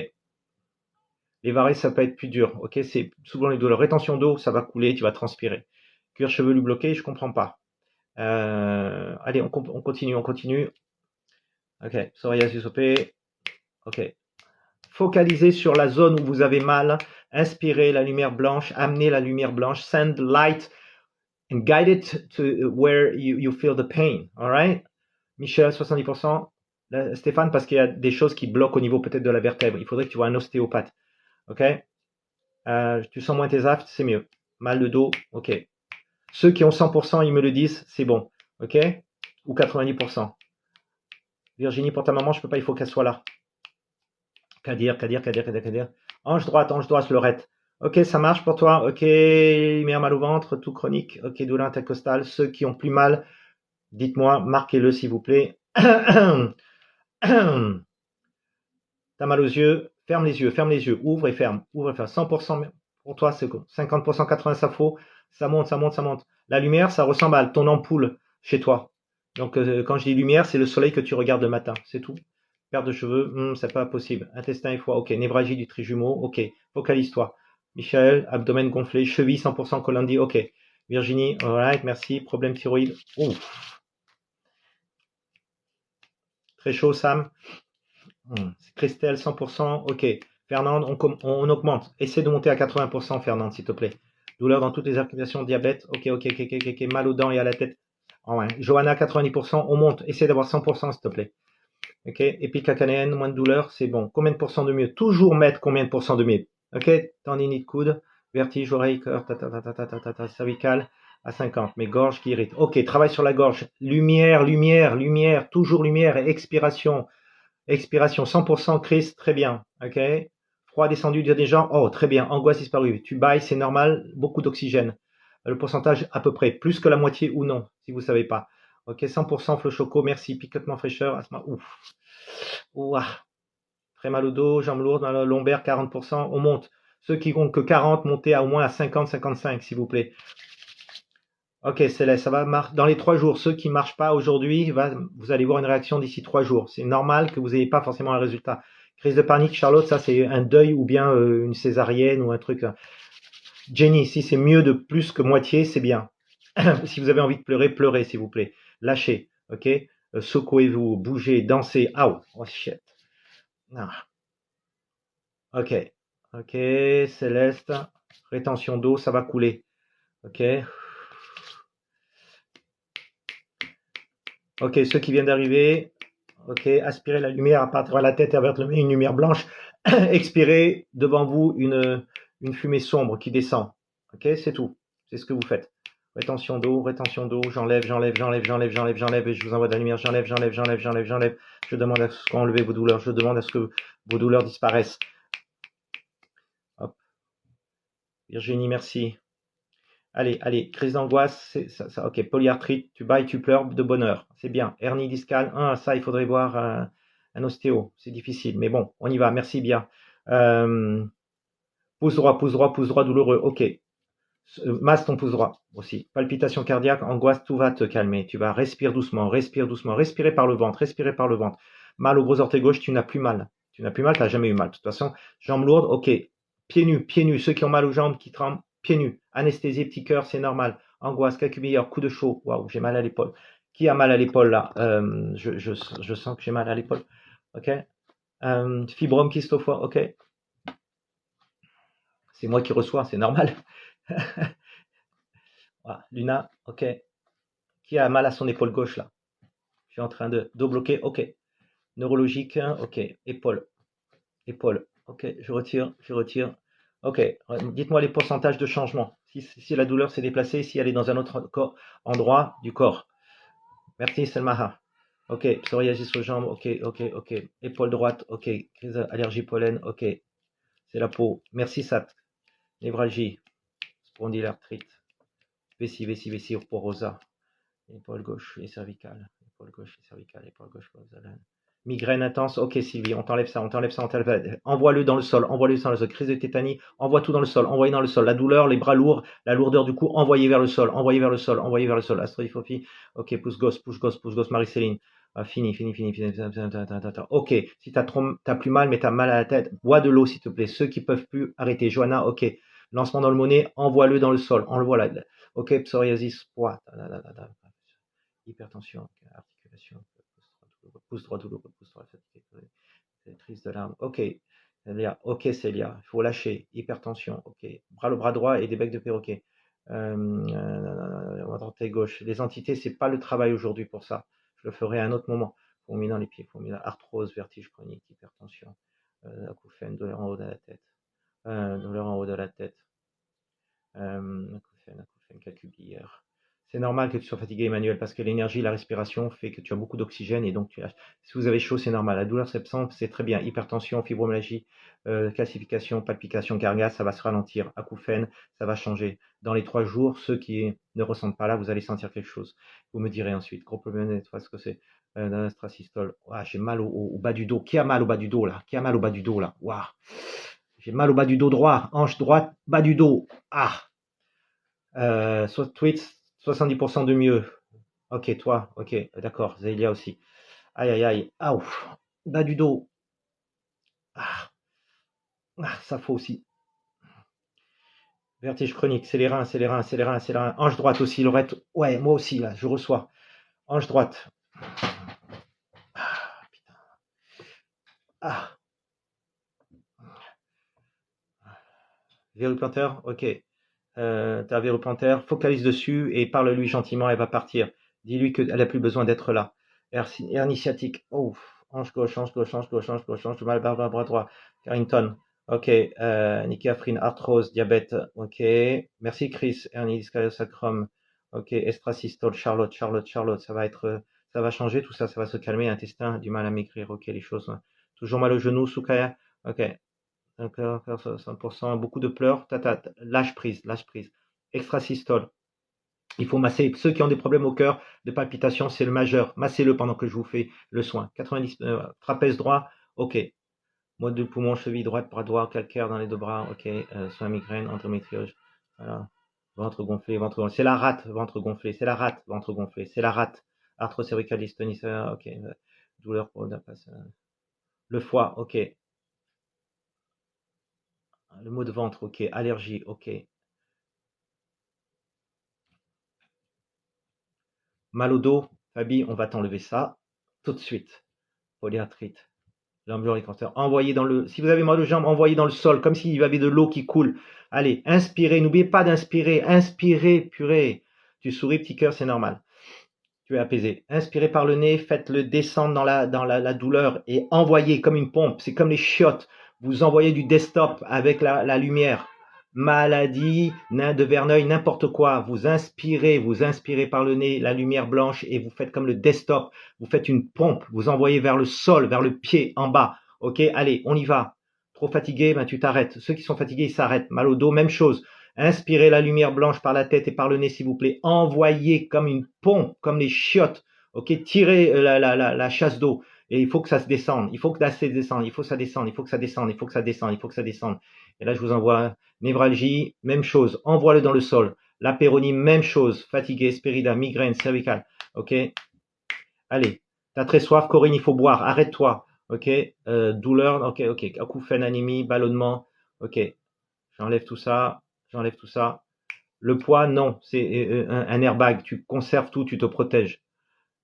Speaker 1: Les varices, ça peut être plus dur, ok. C'est souvent les douleurs. Rétention d'eau, ça va couler, tu vas transpirer. Cuir chevelu bloqué, je comprends pas. Allez, on continue. Ok. Psoriasis OP, ok. Focalisez sur la zone où vous avez mal. Inspirez la lumière blanche, amenez la lumière blanche. Send light and guide it to where you feel the pain. All right? Michel, 70%. Stéphane, parce qu'il y a des choses qui bloquent au niveau peut-être de la vertèbre. Il faudrait que tu vois un ostéopathe. Ok? Tu sens moins tes aftes, c'est mieux. Mal de dos, ok. Ceux qui ont 100%, ils me le disent, c'est bon. Ok? Ou 90%. Virginie, pour ta maman, je peux pas, il faut qu'elle soit là. Kadir. Hanche droite, Lorette. Ok, ça marche pour toi. Ok, lumière mal au ventre, tout chronique. Ok, douleur intercostale. Ceux qui ont plus mal, dites-moi, marquez-le s'il vous plaît. T'as mal aux yeux, ferme les yeux, ouvre et ferme. 100% pour toi, c'est quoi 50%, 80% ça faux. Ça monte, ça monte, ça monte. La lumière, ça ressemble à ton ampoule chez toi. Donc, quand je dis lumière, c'est le soleil que tu regardes le matin, c'est tout. Perte de cheveux, c'est pas possible. Intestin et foie, ok. Névragie du trijumeau, ok. Focalise-toi. Michel, abdomen gonflé, cheville 100% colandi, ok. Virginie, alright, merci. Problème thyroïde, ouf. Très chaud, Sam. Christelle, 100%, ok. Fernande, on augmente. Essaie de monter à 80%, Fernande, s'il te plaît. Douleur dans toutes les articulations, diabète, ok, ok, ok, ok, ok, mal aux dents et à la tête. Oh, ouais. Johanna, 90%, on monte. Essaie d'avoir 100%, s'il te plaît. Ok, épicacanéenne, moins de douleur, c'est bon. Combien de pourcents de mieux? Toujours mettre combien de pourcents de mieux? Ok, tendinite coude, vertige, oreille, cœur, cervical à 50. Mais gorge qui irrite. Ok, travaille sur la gorge. Lumière, lumière, lumière, toujours lumière et expiration. Expiration 100% Chris, très bien. Ok, froid descendu des gens. Oh, très bien. Angoisse disparue. Tu bailles, c'est normal. Beaucoup d'oxygène. Le pourcentage à peu près, plus que la moitié ou non, si vous savez pas. Ok, 100% flot choco, merci. Picotement fraîcheur, asthma, ouf. Ouah. Très mal au dos, jambes lourdes, dans la lombaire, 40%, on monte. Ceux qui comptent que 40, montez à au moins à 50, 55, s'il vous plaît. Ok, Céleste, ça va dans les 3 jours. Ceux qui ne marchent pas aujourd'hui, vous allez voir une réaction d'ici 3 jours. C'est normal que vous n'ayez pas forcément un résultat. Crise de panique, Charlotte, ça c'est un deuil ou bien une césarienne ou un truc. Jenny, si c'est mieux de plus que moitié, c'est bien. Si vous avez envie de pleurer, pleurez, s'il vous plaît. Lâchez, ok. Secouez-vous, bougez, dansez. Oh shit. Ah. Ok, ok, Céleste, rétention d'eau, ça va couler. Ok, ok, ceux qui viennent d'arriver, ok, aspirez la lumière à partir de la tête et vers le nez, une lumière blanche. Expirez devant vous une fumée sombre qui descend. Ok, c'est tout, c'est ce que vous faites. Rétention d'eau, j'enlève, j'enlève, j'enlève, j'enlève, j'enlève, j'enlève, et je vous envoie de la lumière, j'enlève, j'enlève, j'enlève, j'enlève, j'enlève. Je demande à ce qu'on enlève vos douleurs, je demande à ce que vos douleurs disparaissent. Hop. Virginie, merci. Allez, allez, crise d'angoisse, ok, polyarthrite, tu bailles, tu pleures de bonheur, c'est bien. Hernie discale, ça, il faudrait voir un ostéo, c'est difficile, mais bon, on y va, merci bien. Euh, pouce droit, pouce droit, pouce droit douloureux, ok. Masse ton pouce droit aussi. Palpitation cardiaque, angoisse, tout va te calmer. Tu vas respirer doucement, respire doucement, respirer par le ventre, respirer par le ventre. Mal au gros orteil gauche, tu n'as plus mal. Tu n'as plus mal, tu n'as jamais eu mal. De toute façon, jambes lourdes, ok. Pieds nus, ceux qui ont mal aux jambes, qui tremblent, pieds nus. Anesthésie, petit cœur, c'est normal. Angoisse, quelques meilleurs, coup de chaud. Waouh, j'ai mal à l'épaule. Qui a mal à l'épaule là je sens que j'ai mal à l'épaule. Ok. Fibrome, kyste au foie, ok. C'est moi qui reçois, c'est normal. Voilà. Luna, ok. Qui a mal à son épaule gauche là? Je suis en train de dos bloqué, ok. Neurologique, ok. Épaule, épaule, ok. Je retire, je retire. Ok. Dites-moi les pourcentages de changement. Si la douleur s'est déplacée, si elle est dans un autre endroit du corps. Merci Selmaha. Ok. Psoriasis aux jambes, ok, ok, ok. Épaule droite, ok. Crise allergie pollen, ok. C'est la peau. Merci Sat. Névralgie, spondylarthrite, vessie, porosa. Épaule gauche et cervicale. Épaule gauche et cervicale. Épaule gauche, migraine intense. Ok, Sylvie, on t'enlève ça, on t'enlève ça, on t'enlève. Envoie-le dans le sol, envoie-le dans le sol. Crise de tétanie, envoie tout dans le sol, envoyez dans le sol. La douleur, les bras lourds, la lourdeur du cou, envoyez vers le sol, envoyez vers le sol, envoyez vers le sol. Astrophophie. Ok, pouce gauche, Marie-Céline. Fini, fini, fini, fini. Ok, si t'as plus mal, mais t'as mal à la tête, bois de l'eau, s'il te plaît. Ceux qui peuvent plus, arrêter. Johanna, ok. Lancement dans le monnaie, envoie-le dans le sol. Envoie là. Ok, psoriasis, poids. Hypertension, articulation, pouce droit douloureux, pouce droit fatigué, triste de larmes. Ok, Célia, ok Célia, il faut lâcher. Hypertension, ok. Le bras droit et des becs de perroquet. Orteil gauche. Les entités, c'est pas le travail aujourd'hui pour ça. Je le ferai à un autre moment. Fourmis dans les pieds, fourmis arthrose, vertige chronique, hypertension, acouphène, douleur en haut de la tête. Douleur en haut de la tête. Acouphène, calculière. C'est normal que tu sois fatigué, Emmanuel, parce que l'énergie, la respiration fait que tu as beaucoup d'oxygène et donc si vous avez chaud, c'est normal. La douleur septembre, c'est très bien. Hypertension, fibromyalgie, calcification, palpitation cardiaque, ça va se ralentir. Acouphène, ça va changer. Dans les 3 jours, ceux qui ne ressentent pas là, vous allez sentir quelque chose. Vous me direz ensuite. Gros problème, tu vois ce que c'est. Stracistal. Ah, j'ai mal au bas du dos. Qui a mal au bas du dos là? Qui a mal au bas du dos là? Waouh. J'ai mal au bas du dos droit, hanche droite, bas du dos. Ah. Tweets, 70% de mieux. Ok, toi, ok, d'accord. Zélia aussi. Aïe, aïe, aïe. Ah, ouf. Bas du dos. Ah, ça faut aussi. Vertige chronique, c'est les reins, c'est les reins, c'est les reins, c'est les reins. Hanche droite aussi, Laurette. Ouais, moi aussi, là, je reçois. Hanche droite. Ah, putain. Ah, verrou plantaire, ok. T'as un verrou plantaire, focalise dessus et parle-lui gentiment, elle va partir. Dis-lui qu'elle n'a plus besoin d'être là. Hernie sciatique, oh, hanche gauche, hanche gauche, hanche gauche, hanche gauche, hanche mal, bras droit. Carrington, ok. Nicky Afrin, arthrose, diabète, ok. Merci Chris, hernie discale sacrum, ok. Estrasystole, Charlotte, Charlotte, Charlotte, ça va changer tout ça, ça va se calmer. Intestin, du mal à maigrir, ok, les choses. Toujours mal au genou, Soukaya, ok. D'accord, 100%, beaucoup de pleurs, lâche prise, lâche prise. Extrasystole, il faut masser. Ceux qui ont des problèmes au cœur, de palpitations, c'est le majeur. Massez-le pendant que je vous fais le soin. 90, trapèze droit, ok. Mode de poumon, cheville droite, bras droit, calcaire dans les deux bras, ok. Soin migraine, endométriose, voilà. Ventre gonflé, ventre gonflé. C'est la rate, ventre gonflé. C'est la rate, ventre gonflé. C'est la rate. Arthrocérvicalis, tonus, ok. Douleur pour la passe. Le foie, ok. Le mot de ventre, ok. Allergie, ok. Mal au dos, Fabi, on va t'enlever ça tout de suite. Polyarthrite, l'ambulance, envoyez dans le. Si vous avez mal aux jambes, envoyez dans le sol, comme s'il y avait de l'eau qui coule. Allez, inspirez, n'oubliez pas d'inspirer. Inspirez, purée. Tu souris, petit cœur, c'est normal. Tu es apaisé. Inspirez par le nez, faites-le descendre dans la douleur et envoyez comme une pompe. C'est comme les chiottes. Vous envoyez du desktop avec la lumière. Maladie, nain de Verneuil, n'importe quoi. Vous inspirez par le nez la lumière blanche et vous faites comme le desktop. Vous faites une pompe. Vous envoyez vers le sol, vers le pied, en bas. Ok, allez, on y va. Trop fatigué, ben tu t'arrêtes. Ceux qui sont fatigués, ils s'arrêtent. Mal au dos, même chose. Inspirez la lumière blanche par la tête et par le nez, s'il vous plaît. Envoyez comme une pompe, comme les chiottes. Ok, tirez la chasse d'eau. Et il faut que ça se descende. Il faut que ça descende. Il faut que ça descende. Il faut que ça descende. Il faut que ça descende. Il faut que ça descende. Et là, je vous envoie névralgie, même chose. Envoie-le dans le sol. L'apéronie, même chose. Fatigué, spérida, migraine, cervicale. Ok. Allez. T'as très soif, Corinne, il faut boire. Arrête-toi. Ok. Douleur. Ok, ok. Acouphène, anémie, ballonnement. Ok. J'enlève tout ça. J'enlève tout ça. Le poids, non. C'est un airbag. Tu conserves tout, tu te protèges.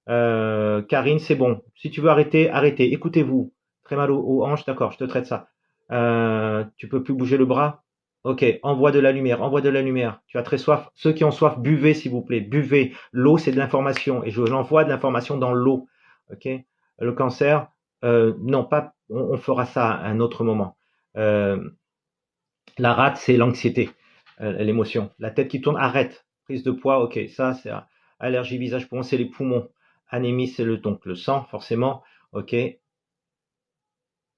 Speaker 1: Karine, c'est bon. Si tu veux arrêter, arrêtez. Écoutez-vous. Très mal aux hanches, d'accord, je te traite ça. Tu peux plus bouger le bras? Ok, envoie de la lumière, envoie de la lumière. Tu as très soif. Ceux qui ont soif, buvez s'il vous plaît, buvez. L'eau, c'est de l'information et je l'envoie de l'information dans l'eau. Ok. Le cancer, non, pas. On fera ça à un autre moment. La rate, c'est l'anxiété, l'émotion. La tête qui tourne, arrête. Prise de poids, ok. Ça, c'est allergie visage poumon, c'est les poumons. Anémie, c'est donc le sang, forcément. Ok,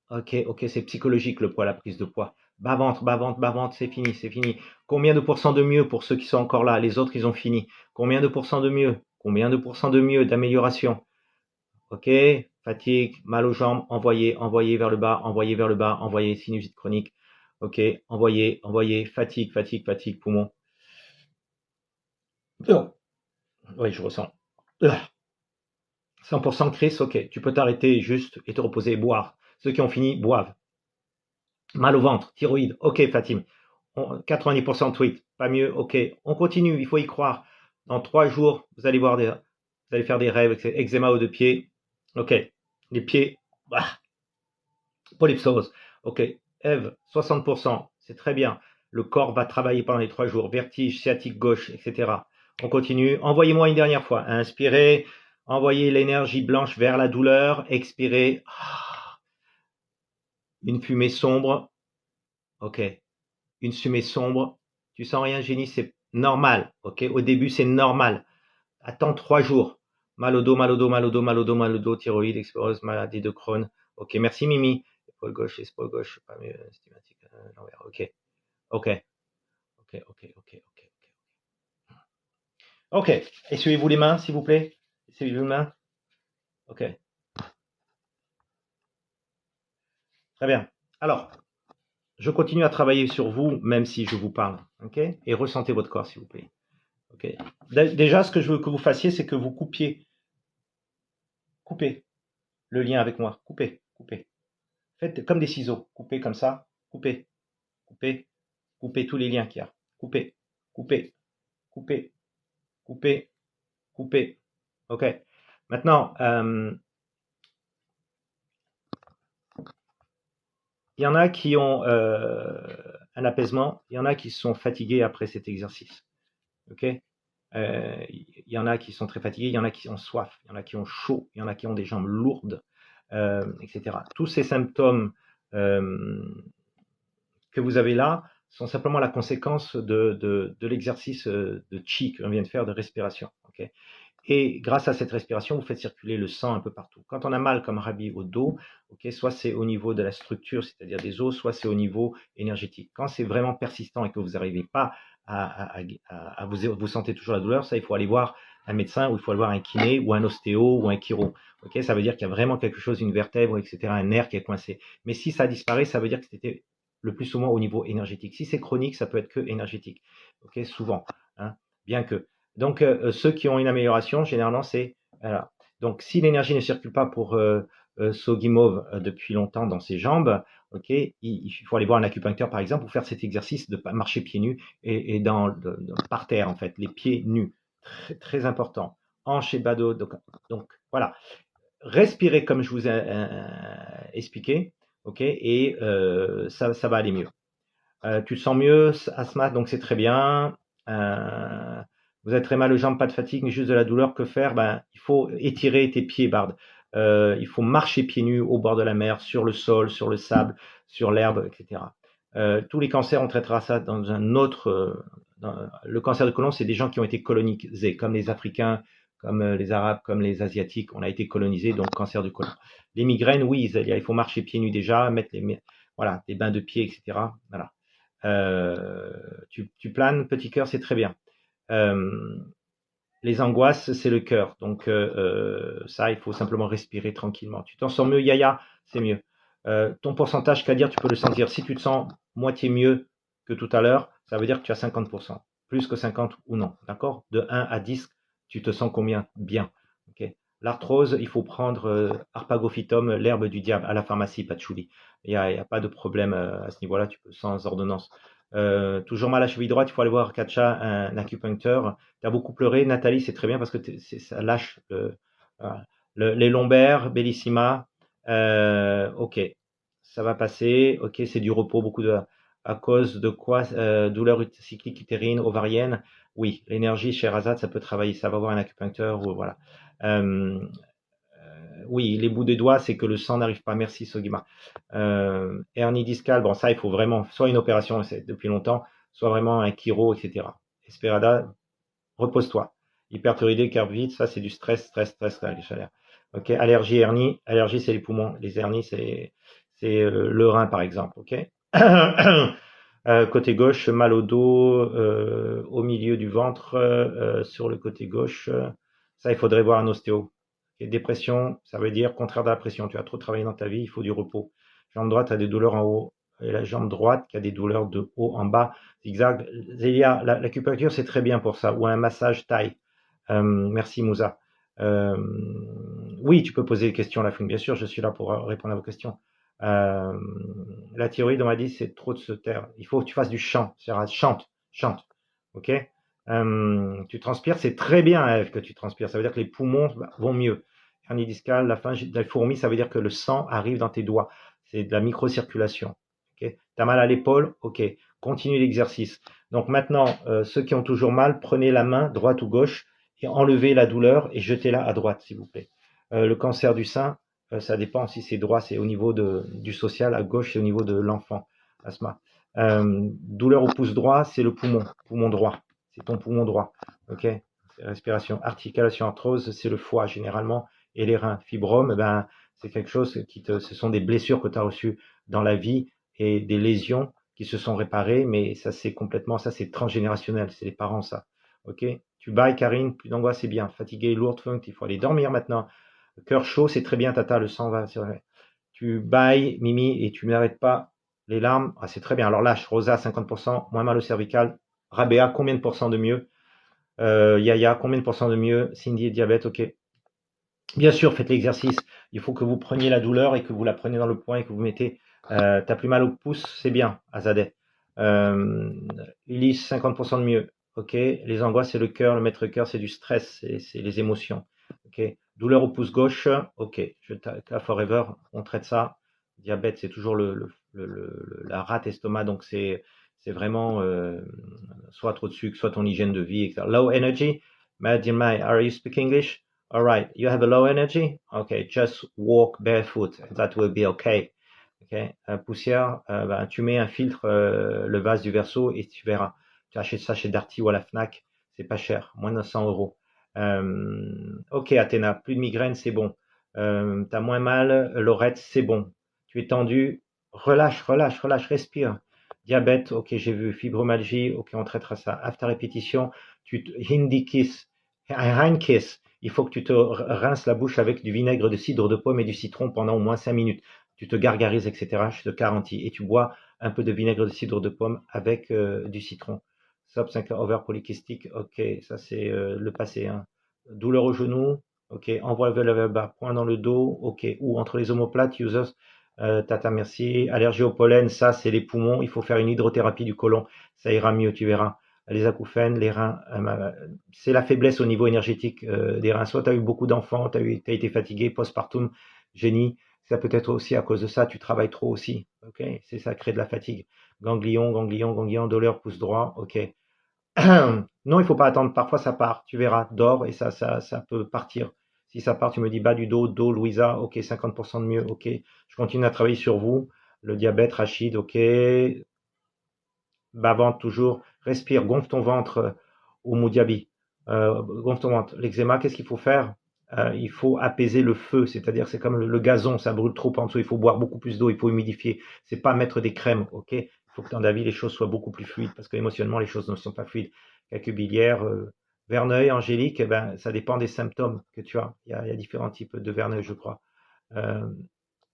Speaker 1: ok, c'est psychologique le poids, la prise de poids. Bas-ventre, bas-ventre, bas-ventre, c'est fini, c'est fini. Combien de pourcents de mieux pour ceux qui sont encore là? Les autres, ils ont fini. Combien de pourcents de mieux? Combien de pourcents de mieux, d'amélioration? Ok, fatigue, mal aux jambes, envoyez vers le bas, envoyez vers le bas, envoyez sinusite chronique. Ok, envoyez, fatigue, fatigue, fatigue, poumon. Oh, oui, je ressens. 100% Chris, ok, tu peux t'arrêter juste et te reposer et boire. Ceux qui ont fini boivent. Mal au ventre, thyroïde, ok Fatim. 90% de tweet, pas mieux, ok. On continue, il faut y croire. Dans 3 jours, vous allez faire des rêves, eczéma aux 2 pieds. Ok, les pieds, polypsose. Ok, Eve, 60%, c'est très bien. Le corps va travailler pendant les 3 jours. Vertige, sciatique gauche, etc. On continue. Envoyez-moi une dernière fois. Inspirez. Envoyez l'énergie blanche vers la douleur. Expirez. Une fumée sombre. Ok. Une fumée sombre. Tu sens rien, Génie, c'est normal. Ok. Au début, c'est normal. Attends 3 jours. Mal au dos, mal au dos, mal au dos, mal au dos, mal au dos, thyroïde, explose, maladie de Crohn. Ok, merci Mimi. Épaule gauche, épaule gauche, pas mieux, stigmatique, l'envers. Ok, ok, ok, ok, ok, ok. Ok, essuyez-vous les mains, s'il vous plaît. Essuyez-vous les mains. Ok, très bien. Alors, je continue à travailler sur vous, même si je vous parle. Ok, et ressentez votre corps, s'il vous plaît. Ok. Déjà, ce que je veux que vous fassiez, c'est que vous coupez le lien avec moi. Coupez, coupez. Faites comme des ciseaux. Coupez comme ça. Coupez, coupez, coupez tous les liens qu'il y a. Coupez, coupez, coupez, coupez, coupez. Ok. Maintenant, il y en a qui ont un apaisement, il y en a qui sont fatigués après cet exercice. Ok. Il y en a qui sont très fatigués, il y en a qui ont soif, il y en a qui ont chaud, il y en a qui ont des jambes lourdes, etc. Tous ces symptômes que vous avez là sont simplement la conséquence de l'exercice de chi que l'on vient de faire de respiration. Okay. Et grâce à cette respiration, vous faites circuler le sang un peu partout. Quand on a mal comme Rabi au dos, okay, soit c'est au niveau de la structure, c'est-à-dire des os, soit c'est au niveau énergétique. Quand c'est vraiment persistant et que vous n'arrivez pas à vous sentez toujours la douleur, ça, il faut aller voir un médecin ou il faut aller voir un kiné ou un ostéo ou un chiro. Okay, ça veut dire qu'il y a vraiment quelque chose, une vertèbre, etc., un nerf qui est coincé. Mais si ça disparaît, ça veut dire que c'était le plus souvent au niveau énergétique. Si c'est chronique, ça peut être que énergétique. Okay, souvent. Hein, bien que. Donc, ceux qui ont une amélioration, généralement, c'est voilà. Donc, si l'énergie ne circule pas pour Sogimov depuis longtemps dans ses jambes, ok, il faut aller voir un acupuncteur, par exemple, pour faire cet exercice de marcher pieds nus et par terre, en fait, les pieds nus. Très, très important. Hanches et bas dos. Donc, voilà. Respirez comme je vous ai expliqué, ok, et ça va aller mieux. Tu te sens mieux, Asma, donc c'est très bien. Euh, vous avez très mal aux jambes, pas de fatigue, mais juste de la douleur. Que faire? Ben, il faut étirer tes pieds, Bard. Il faut marcher pieds nus au bord de la mer, sur le sol, sur le sable, sur l'herbe, etc. Tous les cancers, on traitera ça dans un autre. Le cancer de côlon, c'est des gens qui ont été colonisés, comme les Africains, comme les Arabes, comme les Asiatiques. On a été colonisés, donc cancer du côlon. Les migraines, oui, il faut marcher pieds nus déjà, mettre voilà, des bains de pieds, etc. Voilà. Tu planes, petit cœur, c'est très bien. Les angoisses, c'est le cœur. Donc ça, il faut simplement respirer tranquillement. Tu t'en sens mieux, Yaya, c'est mieux. Ton pourcentage, qu'à dire, tu peux le sentir. Si tu te sens moitié mieux que tout à l'heure, ça veut dire que tu as 50%. Plus que 50 ou non. D'accord? De 1 à 10, tu te sens combien? Bien. Okay. L'arthrose, il faut prendre Arpagophytum, l'herbe du diable, à la pharmacie, patchouli. Il n'y a pas de problème à ce niveau-là, tu peux sans ordonnance. Toujours mal à la cheville droite, il faut aller voir Katcha, un acupuncteur. Tu as beaucoup pleuré, Nathalie, c'est très bien parce que ça lâche voilà. Les lombaires, Bellissima. Ok, ça va passer. Ok, c'est du repos, à cause de quoi douleur cyclique utérine, ovarienne. Oui, l'énergie chez Razat, ça peut travailler. Ça va voir un acupuncteur ou voilà. Euh, oui, les bouts des doigts, c'est que le sang n'arrive pas. Merci, Sogima. Hernie discale, bon, ça, il faut vraiment, soit une opération, c'est depuis longtemps, soit vraiment un chiro, etc. Esperada, repose-toi. Hyperthyroïdie, carbe vite, ça, c'est du stress, la chaleur. Ok, allergie, hernie. Allergie, c'est les poumons. Les hernies, c'est le rein, par exemple. Ok. Côté gauche, mal au dos, au milieu du ventre, sur le côté gauche. Ça, il faudrait voir un ostéo. Et dépression, ça veut dire contraire de la pression. Tu as trop travaillé dans ta vie, il faut du repos. Jambe droite a des douleurs en haut. Et la jambe droite qui a des douleurs de haut en bas, zigzag. Zélia, l'acupuncture, c'est très bien pour ça. Ou un massage taille. Merci, Moussa. Oui, tu peux poser des questions, la fouine. Bien sûr, je suis là pour répondre à vos questions. Euh, la thyroïde, on m'a dit, c'est trop de se taire. Il faut que tu fasses du chant. Chante, chante. Ok. Tu transpires, c'est très bien, Ève, que tu transpires. Ça veut dire que les poumons vont mieux. Hernie discale, la phalange de la fourmi, ça veut dire que le sang arrive dans tes doigts. C'est de la microcirculation. Ok. T'as mal à l'épaule, ok. Continue l'exercice. Donc maintenant, ceux qui ont toujours mal, prenez la main, droite ou gauche, et enlevez la douleur et jetez-la à droite, s'il vous plaît. Le cancer du sein, ça dépend si c'est droit, c'est au niveau du social, à gauche, c'est au niveau de l'enfant, asthma. Douleur au pouce droit, c'est le poumon droit. C'est ton poumon droit. Ok. respiration. Articulation, arthrose, c'est le foie généralement et les reins. Fibrome, ben, c'est quelque chose ce sont des blessures que tu as reçues dans la vie et des lésions qui se sont réparées, mais ça c'est transgénérationnel, c'est les parents ça. Ok? Tu bailles, Karine, plus d'angoisse, c'est bien. Fatigué, lourde, funk, il faut aller dormir maintenant. Le cœur chaud, c'est très bien, Tata, le sang va, c'est vrai. Tu bailles, Mimi, et tu n'arrêtes pas les larmes. Ah, c'est très bien. Alors lâche, Rosa, 50%, moins mal au cervical. Rabea, combien de pourcents de mieux? Yaya, combien de pourcents de mieux? Cindy, diabète, ok. Bien sûr, faites l'exercice. Il faut que vous preniez la douleur et que vous la preniez dans le poing et que vous mettez. T'as plus mal au pouce, c'est bien, Azadeh. Euh, Ulysse, 50% de mieux. Ok. Les angoisses, c'est le cœur. Le maître cœur, c'est du stress, c'est les émotions. Ok. Douleur au pouce gauche. Ok. La forever, on traite ça. Diabète, c'est toujours la rate estomac, donc c'est vraiment soit trop de sucre, soit ton hygiène de vie, etc. Low energy. Madjimai, are you speaking English? All right, you have a low energy? Okay, just walk barefoot. That will be okay. Okay. Poussière, ben, tu mets un filtre, le vase du verso et tu verras. Tu achètes ça chez Darty ou à la Fnac, c'est pas cher, moins de 900 euros. Ok, Athéna, plus de migraine, c'est bon. T'as moins mal, Laurette, c'est bon. Tu es tendu, relâche, relâche, relâche, respire. Diabète, ok, j'ai vu. Fibromyalgie, ok, on traitera ça. After répétition, Hindi kiss, Hind kiss. Il faut que tu te rinces la bouche avec du vinaigre de cidre de pomme et du citron pendant au moins 5 minutes. Tu te gargarises, etc. Je te garantis. Et tu bois un peu de vinaigre de cidre de pomme avec du citron. Sub 5 over polykystique, ok, ça c'est le passé. Hein. Douleur au genou, ok. Envoie le bas, point dans le dos, ok. Ou entre les omoplates, users, tata merci. Allergie au pollen, ça c'est les poumons. Il faut faire une hydrothérapie du côlon. Ça ira mieux, tu verras. Les acouphènes, les reins, c'est la faiblesse au niveau énergétique des reins. Soit tu as eu beaucoup d'enfants, tu as été fatigué, postpartum, génie. Ça peut être aussi à cause de ça, tu travailles trop aussi. Ok, c'est ça crée de la fatigue. Ganglion, ganglion, ganglion, douleur, pouce droit. Ok. Non, il faut pas attendre. Parfois ça part. Tu verras. Dors et ça peut partir. Si ça part, tu me dis bas du dos, Louisa. Ok, 50% de mieux. Ok. Je continue à travailler sur vous. Le diabète, Rachid. Ok. Bas-ventre toujours. Respire. Gonfle ton ventre au Moudiabi. Gonfle ton ventre. L'eczéma, qu'est-ce qu'il faut faire? Il faut apaiser le feu, c'est-à-dire c'est comme le gazon, ça brûle trop en dessous, il faut boire beaucoup plus d'eau, il faut humidifier. C'est pas mettre des crèmes, ok? Il faut que dans la vie les choses soient beaucoup plus fluides, parce qu'émotionnellement les choses ne sont pas fluides. Calcul biliaire, verneuil, angélique, eh ben, ça dépend des symptômes que tu as. Il y a différents types de verneuil, je crois. Euh,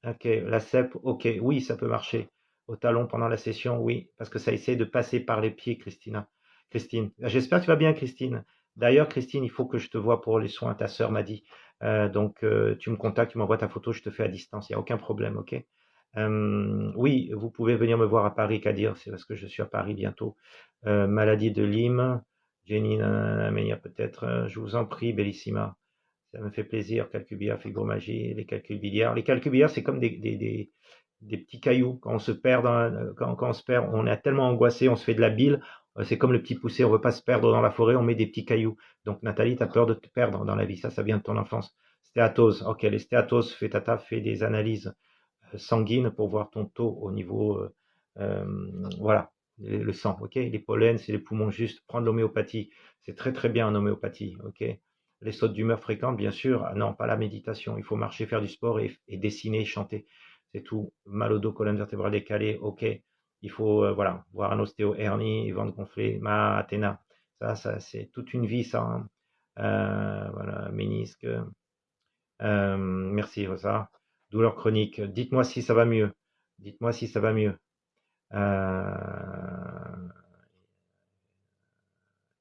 Speaker 1: ok, la cèpe, ok, oui, ça peut marcher. Au talon pendant la session, oui, parce que ça essaie de passer par les pieds, Christina. Christine, j'espère que tu vas bien, Christine. D'ailleurs, Christine, il faut que je te vois pour les soins. Ta sœur m'a dit. Donc, tu me contactes, tu m'envoies ta photo, je te fais à distance. Il n'y a aucun problème, ok? Oui, vous pouvez venir me voir à Paris, Kadir. C'est parce que je suis à Paris bientôt. Maladie de Lyme. Jenny, nanana, mais il y a peut-être. Je vous en prie, Bellissima. Ça me fait plaisir. Calcul biliaire, fibromagie, les calculs biliaires. Les calculs biliaires, c'est comme des petits cailloux. Quand on se perd, quand on se perd, on est tellement angoissé, on se fait de la bile. C'est comme le petit poussé, on veut pas se perdre dans la forêt, on met des petits cailloux. Donc Nathalie, tu as peur de te perdre dans la vie. Ça vient de ton enfance. Stéatose. Ok, les stéatoses, fais des analyses sanguines pour voir ton taux au niveau, voilà, le sang. Ok, les pollens, c'est les poumons juste. Prendre l'homéopathie, c'est très très bien en homéopathie. Ok. Les sautes d'humeur fréquentes, bien sûr. Ah non, pas la méditation. Il faut marcher, faire du sport et dessiner, chanter. C'est tout. Mal au dos, colonne vertébrale décalée, ok. Il faut voilà, voir un ostéo hernie, ventre gonflé, ma Athéna. Ça c'est toute une vie, ça. Hein. Voilà, ménisque. Merci, Rosa. Douleur chronique. Dites-moi si ça va mieux. Dites-moi si ça va mieux. Euh,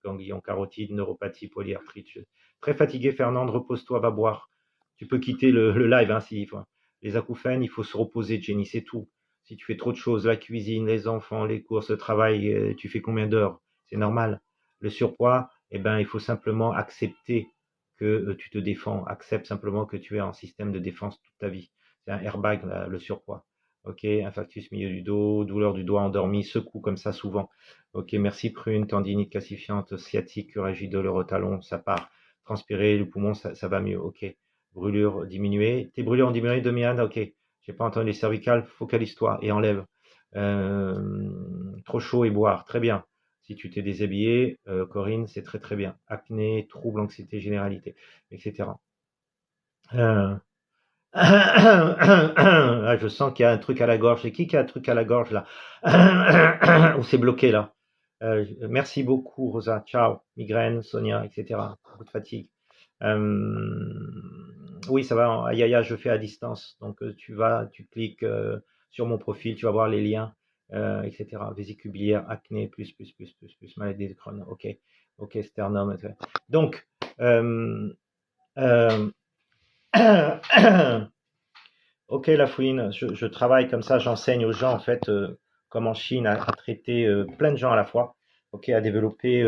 Speaker 1: ganglion carotide, neuropathie, polyarthrite. Très fatigué, Fernande, repose-toi, va boire. Tu peux quitter le live hein, si, enfin, les acouphènes, il faut se reposer, Jenny, c'est tout. Si tu fais trop de choses, la cuisine, les enfants, les courses, le travail, tu fais combien d'heures? C'est normal. Le surpoids, eh ben, il faut simplement accepter que tu te défends. Accepte simplement que tu es en système de défense toute ta vie. C'est un airbag, là, le surpoids. Ok, infarctus milieu du dos, douleur du doigt endormi, secoue comme ça souvent. Ok, merci prune, tendinite calcifiante, sciatique, uralgie, douleur au talon, ça part. Transpirer, le poumon, ça va mieux. Ok. Brûlure diminuée. Tes brûlures ont diminué, Demian? Ok. J'ai pas entendu les cervicales, focalise-toi et enlève. Trop chaud et boire. Très bien. Si tu t'es déshabillé, Corinne, c'est très très bien. Acné, troubles, anxiété, généralité, etc. Euh, Ah, je sens qu'il y a un truc à la gorge. C'est qui a un truc à la gorge là? Ou c'est bloqué là? Merci beaucoup, Rosa. Ciao. Migraine, Sonia, etc. Beaucoup de fatigue. Oui, ça va. Aïe, aïe, aïe, je fais à distance. Donc, tu cliques sur mon profil, tu vas voir les liens, etc. Vésicule biliaire, acné, plus, maladie de Crohn. Ok, ok, sternum. etc. Donc, euh, euh, ok, la fouine, je travaille comme ça, j'enseigne aux gens en fait, comme en Chine, à traiter plein de gens à la fois, ok, à développer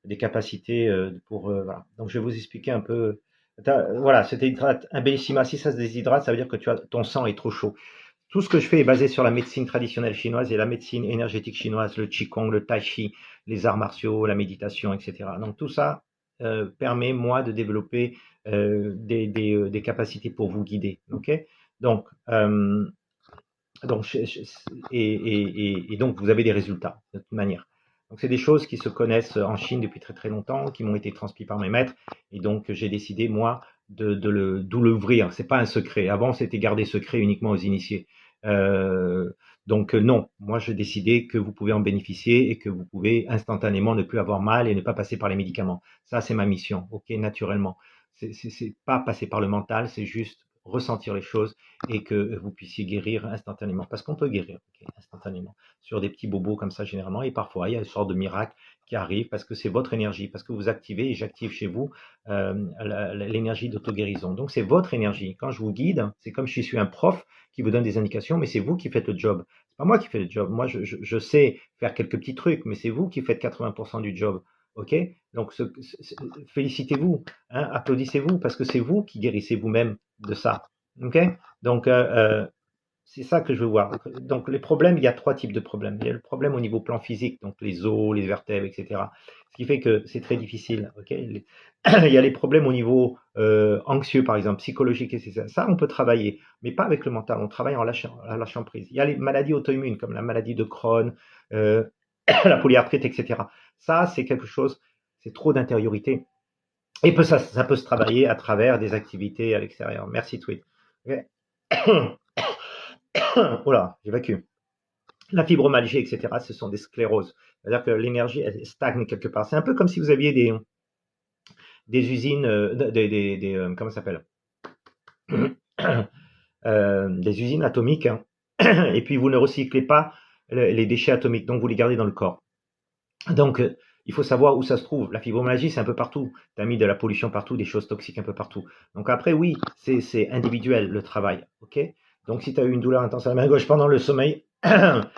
Speaker 1: des capacités pour voilà. Donc je vais vous expliquer un peu. Voilà, c'était hydrate, un bellissima. Si ça se déshydrate, ça veut dire que ton sang est trop chaud. Tout ce que je fais est basé sur la médecine traditionnelle chinoise et la médecine énergétique chinoise, le qigong, le tai chi, les arts martiaux, la méditation, etc. Donc tout ça permet moi de développer des capacités pour vous guider, ok? Donc, euh, donc, donc vous avez des résultats de toute manière. Donc c'est des choses qui se connaissent en Chine depuis très très longtemps, qui m'ont été transmises par mes maîtres, et donc j'ai décidé moi d'où l'ouvrir. C'est pas un secret. Avant c'était gardé secret uniquement aux initiés. Donc non, moi j'ai décidé que vous pouvez en bénéficier et que vous pouvez instantanément ne plus avoir mal et ne pas passer par les médicaments. Ça c'est ma mission, ok, naturellement. C'est pas passer par le mental, c'est juste ressentir les choses et que vous puissiez guérir instantanément. Parce qu'on peut guérir instantanément sur des petits bobos comme ça généralement. Et parfois, il y a une sorte de miracle qui arrive parce que c'est votre énergie, parce que vous activez et j'active chez vous l'énergie d'auto-guérison. Donc c'est votre énergie. Quand je vous guide, c'est comme si je suis un prof qui vous donne des indications, mais c'est vous qui faites le job. C'est pas moi qui fais le job. Moi, je sais faire quelques petits trucs, mais c'est vous qui faites 80% du job. Ok? Donc félicitez-vous, hein, applaudissez-vous, parce que c'est vous qui guérissez vous-même de ça. Ok? Donc, c'est ça que je veux voir. Donc, les problèmes, il y a trois types de problèmes. Il y a le problème au niveau plan physique, donc les os, les vertèbres, etc. Ce qui fait que c'est très difficile. Ok. Il y a les problèmes au niveau anxieux, par exemple, psychologique, etc. Ça, on peut travailler, mais pas avec le mental. On travaille en lâchant prise. Il y a les maladies auto-immunes, comme la maladie de Crohn, euh, la polyarthrite, etc. Ça, c'est quelque chose, c'est trop d'intériorité. Et ça peut se travailler à travers des activités à l'extérieur. Merci, Tweet. Ok. Oula, j'évacue. La fibromyalgie, etc., ce sont des scléroses. C'est-à-dire que l'énergie, elle stagne quelque part. C'est un peu comme si vous aviez des usines, comment ça s'appelle des usines atomiques, hein, et puis vous ne recyclez pas les déchets atomiques, donc vous les gardez dans le corps. Donc, il faut savoir où ça se trouve. La fibromyalgie, c'est un peu partout. Tu as mis de la pollution partout, des choses toxiques un peu partout. Donc après, oui, c'est individuel le travail. Ok. Donc si tu as eu une douleur intense à la main gauche pendant le sommeil, voilà,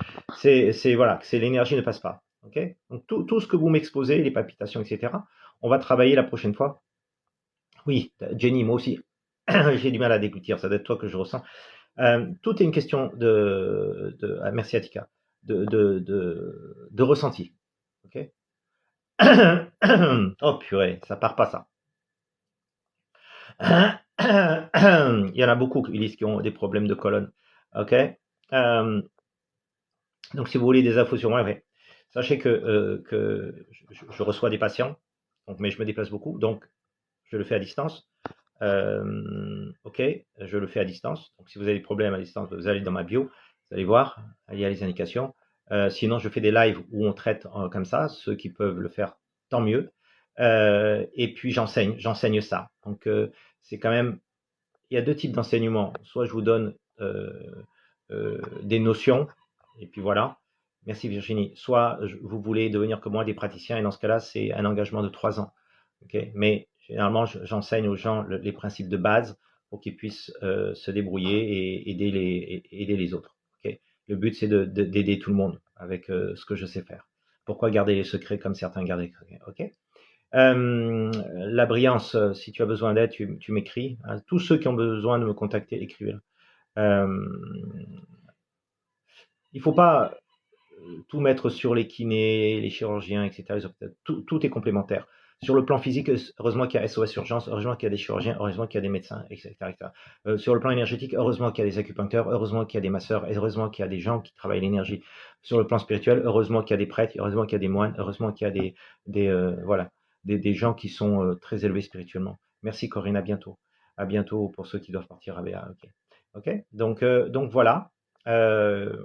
Speaker 1: c'est l'énergie ne passe pas. Ok. Donc tout ce que vous m'exposez, les palpitations, etc., on va travailler la prochaine fois. Oui, Jenny, moi aussi, j'ai du mal à déglutir. Ça doit être toi que je ressens. Tout est une question merci Atika, de ressenti. Ok. Oh purée, ça part pas ça. Il y en a beaucoup, Ulysse, qui ont des problèmes de colonne. Ok. Euh, donc si vous voulez des infos sur moi, ouais. Sachez que je reçois des patients, donc, mais je me déplace beaucoup, donc je le fais à distance. Ok, je le fais à distance. Donc si vous avez des problèmes à distance, vous allez dans ma bio, vous allez voir, il y a les indications. Sinon, je fais des lives où on traite comme ça. Ceux qui peuvent le faire, tant mieux. Et puis j'enseigne ça. Donc c'est quand même, il y a deux types d'enseignement. Soit je vous donne des notions, et puis voilà. Merci Virginie. Soit vous voulez devenir comme moi des praticiens, et dans ce cas-là, c'est un engagement de 3 ans. Okay. Mais généralement, j'enseigne aux gens les principes de base pour qu'ils puissent se débrouiller et aider les autres. Okay. Le but, c'est d'aider tout le monde avec ce que je sais faire. Pourquoi garder les secrets comme certains gardent les secrets? Ok. La brillance, si tu as besoin d'aide, tu m'écris. Tous ceux qui ont besoin de me contacter, écrivez-le. Il ne faut pas tout mettre sur les kinés, les chirurgiens, etc. Tout est complémentaire. Sur le plan physique, heureusement qu'il y a SOS Urgence, heureusement qu'il y a des chirurgiens, heureusement qu'il y a des médecins, etc. etc. Sur le plan énergétique, heureusement qu'il y a des acupuncteurs, heureusement qu'il y a des masseurs, heureusement qu'il y a des gens qui travaillent l'énergie. Sur le plan spirituel, heureusement qu'il y a des prêtres, heureusement qu'il y a des moines, heureusement qu'il y a voilà, des gens qui sont très élevés spirituellement. Merci Corinne, à bientôt. À bientôt pour ceux qui doivent partir à BA. Ok, ok. Donc voilà. Euh,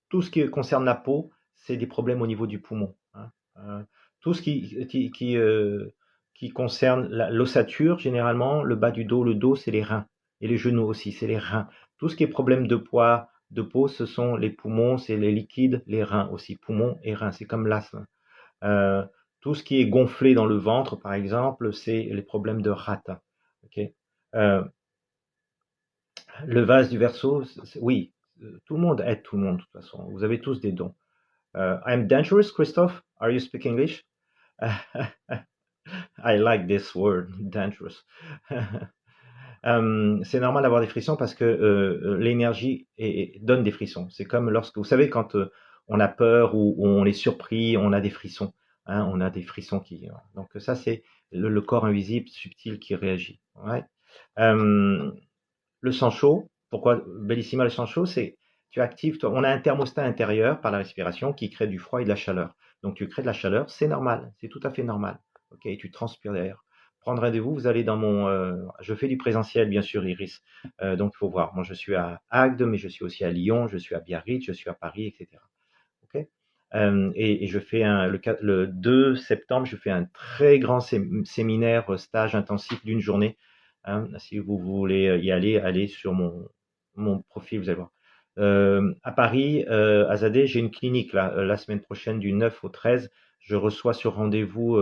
Speaker 1: tout ce qui concerne la peau, c'est des problèmes au niveau du poumon, hein. Tout ce qui concerne l'ossature, généralement, le bas du dos, le dos, c'est les reins. Et les genoux aussi, c'est les reins. Tout ce qui est problème de poids, de peau, ce sont les poumons, c'est les liquides, les reins aussi. Poumons et reins, c'est comme l'asthme. Euh, tout ce qui est gonflé dans le ventre, par exemple, c'est les problèmes de rate. Ok. Euh, le vase du verso, oui, tout le monde aide tout le monde de toute façon. Vous avez tous des dons. I'm dangerous, Christophe. Are you speaking English? I like this word, dangerous. C'est normal d'avoir des frissons parce que l'énergie donne des frissons. C'est comme lorsque, vous savez, quand on a peur ou on est surpris, on a des frissons, hein, on a des frissons qui. Donc ça, c'est le corps invisible, subtil qui réagit. Ouais. Euh, le sang chaud, pourquoi Bellissima le sang chaud, c'est tu actives, on a un thermostat intérieur par la respiration qui crée du froid et de la chaleur. Donc tu crées de la chaleur, c'est normal, c'est tout à fait normal. Ok, et tu transpires derrière. Prendre rendez-vous, vous allez dans mon, je fais du présentiel bien sûr, Iris. Donc il faut voir. Moi je suis à Agde, mais je suis aussi à Lyon, je suis à Biarritz, je suis à Paris, etc. Ok. Et je fais le 2 septembre, je fais un très grand séminaire, stage intensif d'une journée, hein. Si vous voulez y aller, allez sur mon profil, vous allez voir. À Paris, à Zadé, j'ai une clinique là, la semaine prochaine du 9 au 13. Je reçois sur rendez-vous,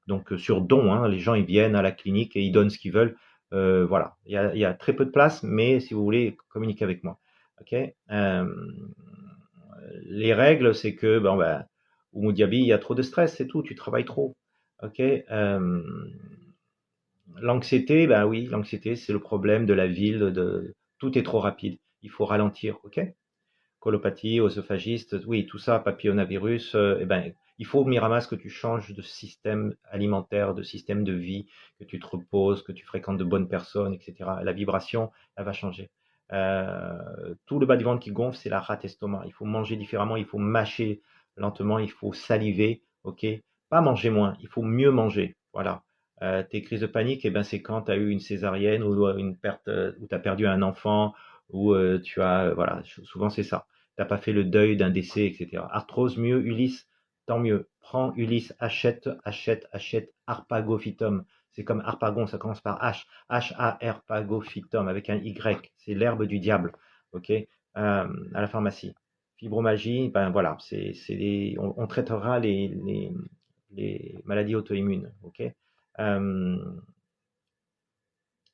Speaker 1: donc sur don, hein. Les gens ils viennent à la clinique et ils donnent ce qu'ils veulent. Voilà, il y a très peu de place, mais si vous voulez communiquer avec moi, ok. Les règles, c'est que au Moudiabi, il y a trop de stress, c'est tout, tu travailles trop. Ok. L'anxiété, ben oui, l'anxiété, c'est le problème de la ville, tout est trop rapide. Il faut ralentir, ok? Colopathie, œsophagiste, oui, tout ça, papillomavirus, eh ben, il faut, Miramas, que tu changes de système alimentaire, de système de vie, que tu te reposes, que tu fréquentes de bonnes personnes, etc. La vibration, elle va changer. Tout le bas du ventre qui gonfle, c'est la rate estomac. Il faut manger différemment, il faut mâcher lentement, il faut saliver, ok? Pas manger moins, il faut mieux manger, voilà. Tes crises de panique, eh ben, c'est quand tu as eu une césarienne ou une perte, ou tu as perdu un enfant, ou tu as, voilà, souvent c'est ça. T'as pas fait le deuil d'un décès, etc. Arthrose, mieux. Ulysse, tant mieux. Prends Ulysse, achète, achète, achète Harpagophytum. C'est comme Harpagon, ça commence par H. Harpagophytum avec un Y. C'est l'herbe du diable. Ok. À la pharmacie. Fibromagie, ben voilà, on traitera les maladies auto-immunes. Ok. Euh,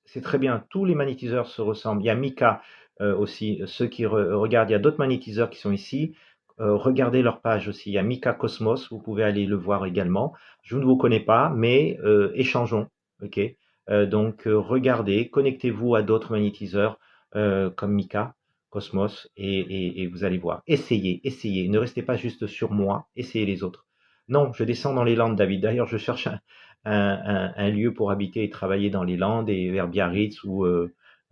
Speaker 1: c'est très bien. Tous les magnétiseurs se ressemblent. Il y a Mika aussi. Ceux qui regardent, il y a d'autres magnétiseurs qui sont ici. Regardez leur page aussi. Il y a Mika Cosmos. Vous pouvez aller le voir également. Je ne vous connais pas, mais échangeons. Ok. Donc regardez, connectez-vous à d'autres magnétiseurs comme Mika Cosmos et vous allez voir. Essayez, essayez. Ne restez pas juste sur moi. Essayez les autres. Non, je descends dans les Landes, David. D'ailleurs, je cherche un lieu pour habiter et travailler dans les Landes et vers Biarritz ou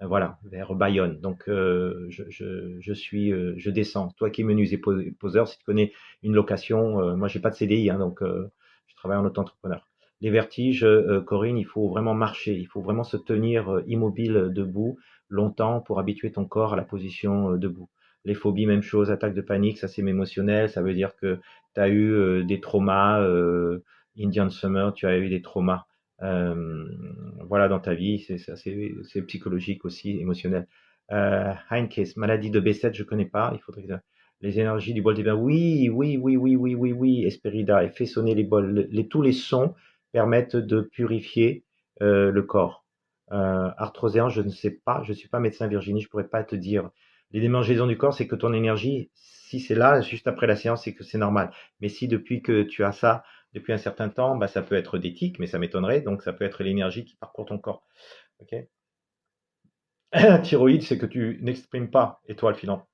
Speaker 1: voilà, vers Bayonne. Donc je descends. Toi qui es menuisier poseur, si tu connais une location, moi j'ai pas de CDI, hein, donc je travaille en auto-entrepreneur. Les vertiges, Corinne, il faut vraiment marcher, il faut vraiment se tenir immobile debout longtemps pour habituer ton corps à la position debout. Les phobies, même chose, attaque de panique, ça c'est émotionnel, ça veut dire que tu as eu des traumas. Indian Summer, tu as eu des traumas, euh, voilà, dans ta vie, c'est psychologique aussi, émotionnel. Heinkes, maladie de B7, je connais pas, il faudrait que les énergies du bol des bains, oui, oui, oui, oui, oui, oui, oui, Esperida, et fait sonner les bols. Tous les sons permettent de purifier le corps. Arthroséen, je ne sais pas, je suis pas médecin Virginie, je pourrais pas te dire. Les démangeaisons du corps, c'est que ton énergie, si c'est là, juste après la séance, c'est que c'est normal. Mais si depuis que tu as ça, depuis un certain temps, bah, ça peut être des tics, mais ça m'étonnerait. Donc, ça peut être l'énergie qui parcourt ton corps. Ok. Thyroïde, c'est que tu n'exprimes pas, étoile filante.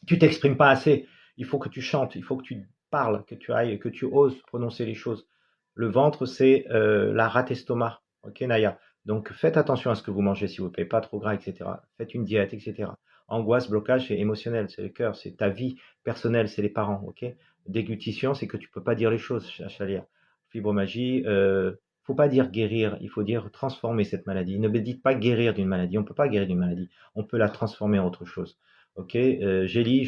Speaker 1: Tu t'exprimes pas assez. Il faut que tu chantes. Il faut que tu parles, que tu ailles, que tu oses prononcer les choses. Le ventre, c'est la rate estomac. Ok, Naya. Donc, faites attention à ce que vous mangez, s'il vous plaît, pas trop gras, etc. Faites une diète, etc. Angoisse, blocage, c'est émotionnel, c'est le cœur, c'est ta vie personnelle, c'est les parents. Ok. Déglutition, c'est que tu peux pas dire les choses, Chalia. Fibromagie, faut pas dire guérir, il faut dire transformer cette maladie. Ne me dites pas guérir d'une maladie. On peut pas guérir d'une maladie. On peut la transformer en autre chose. Ok, Gélie,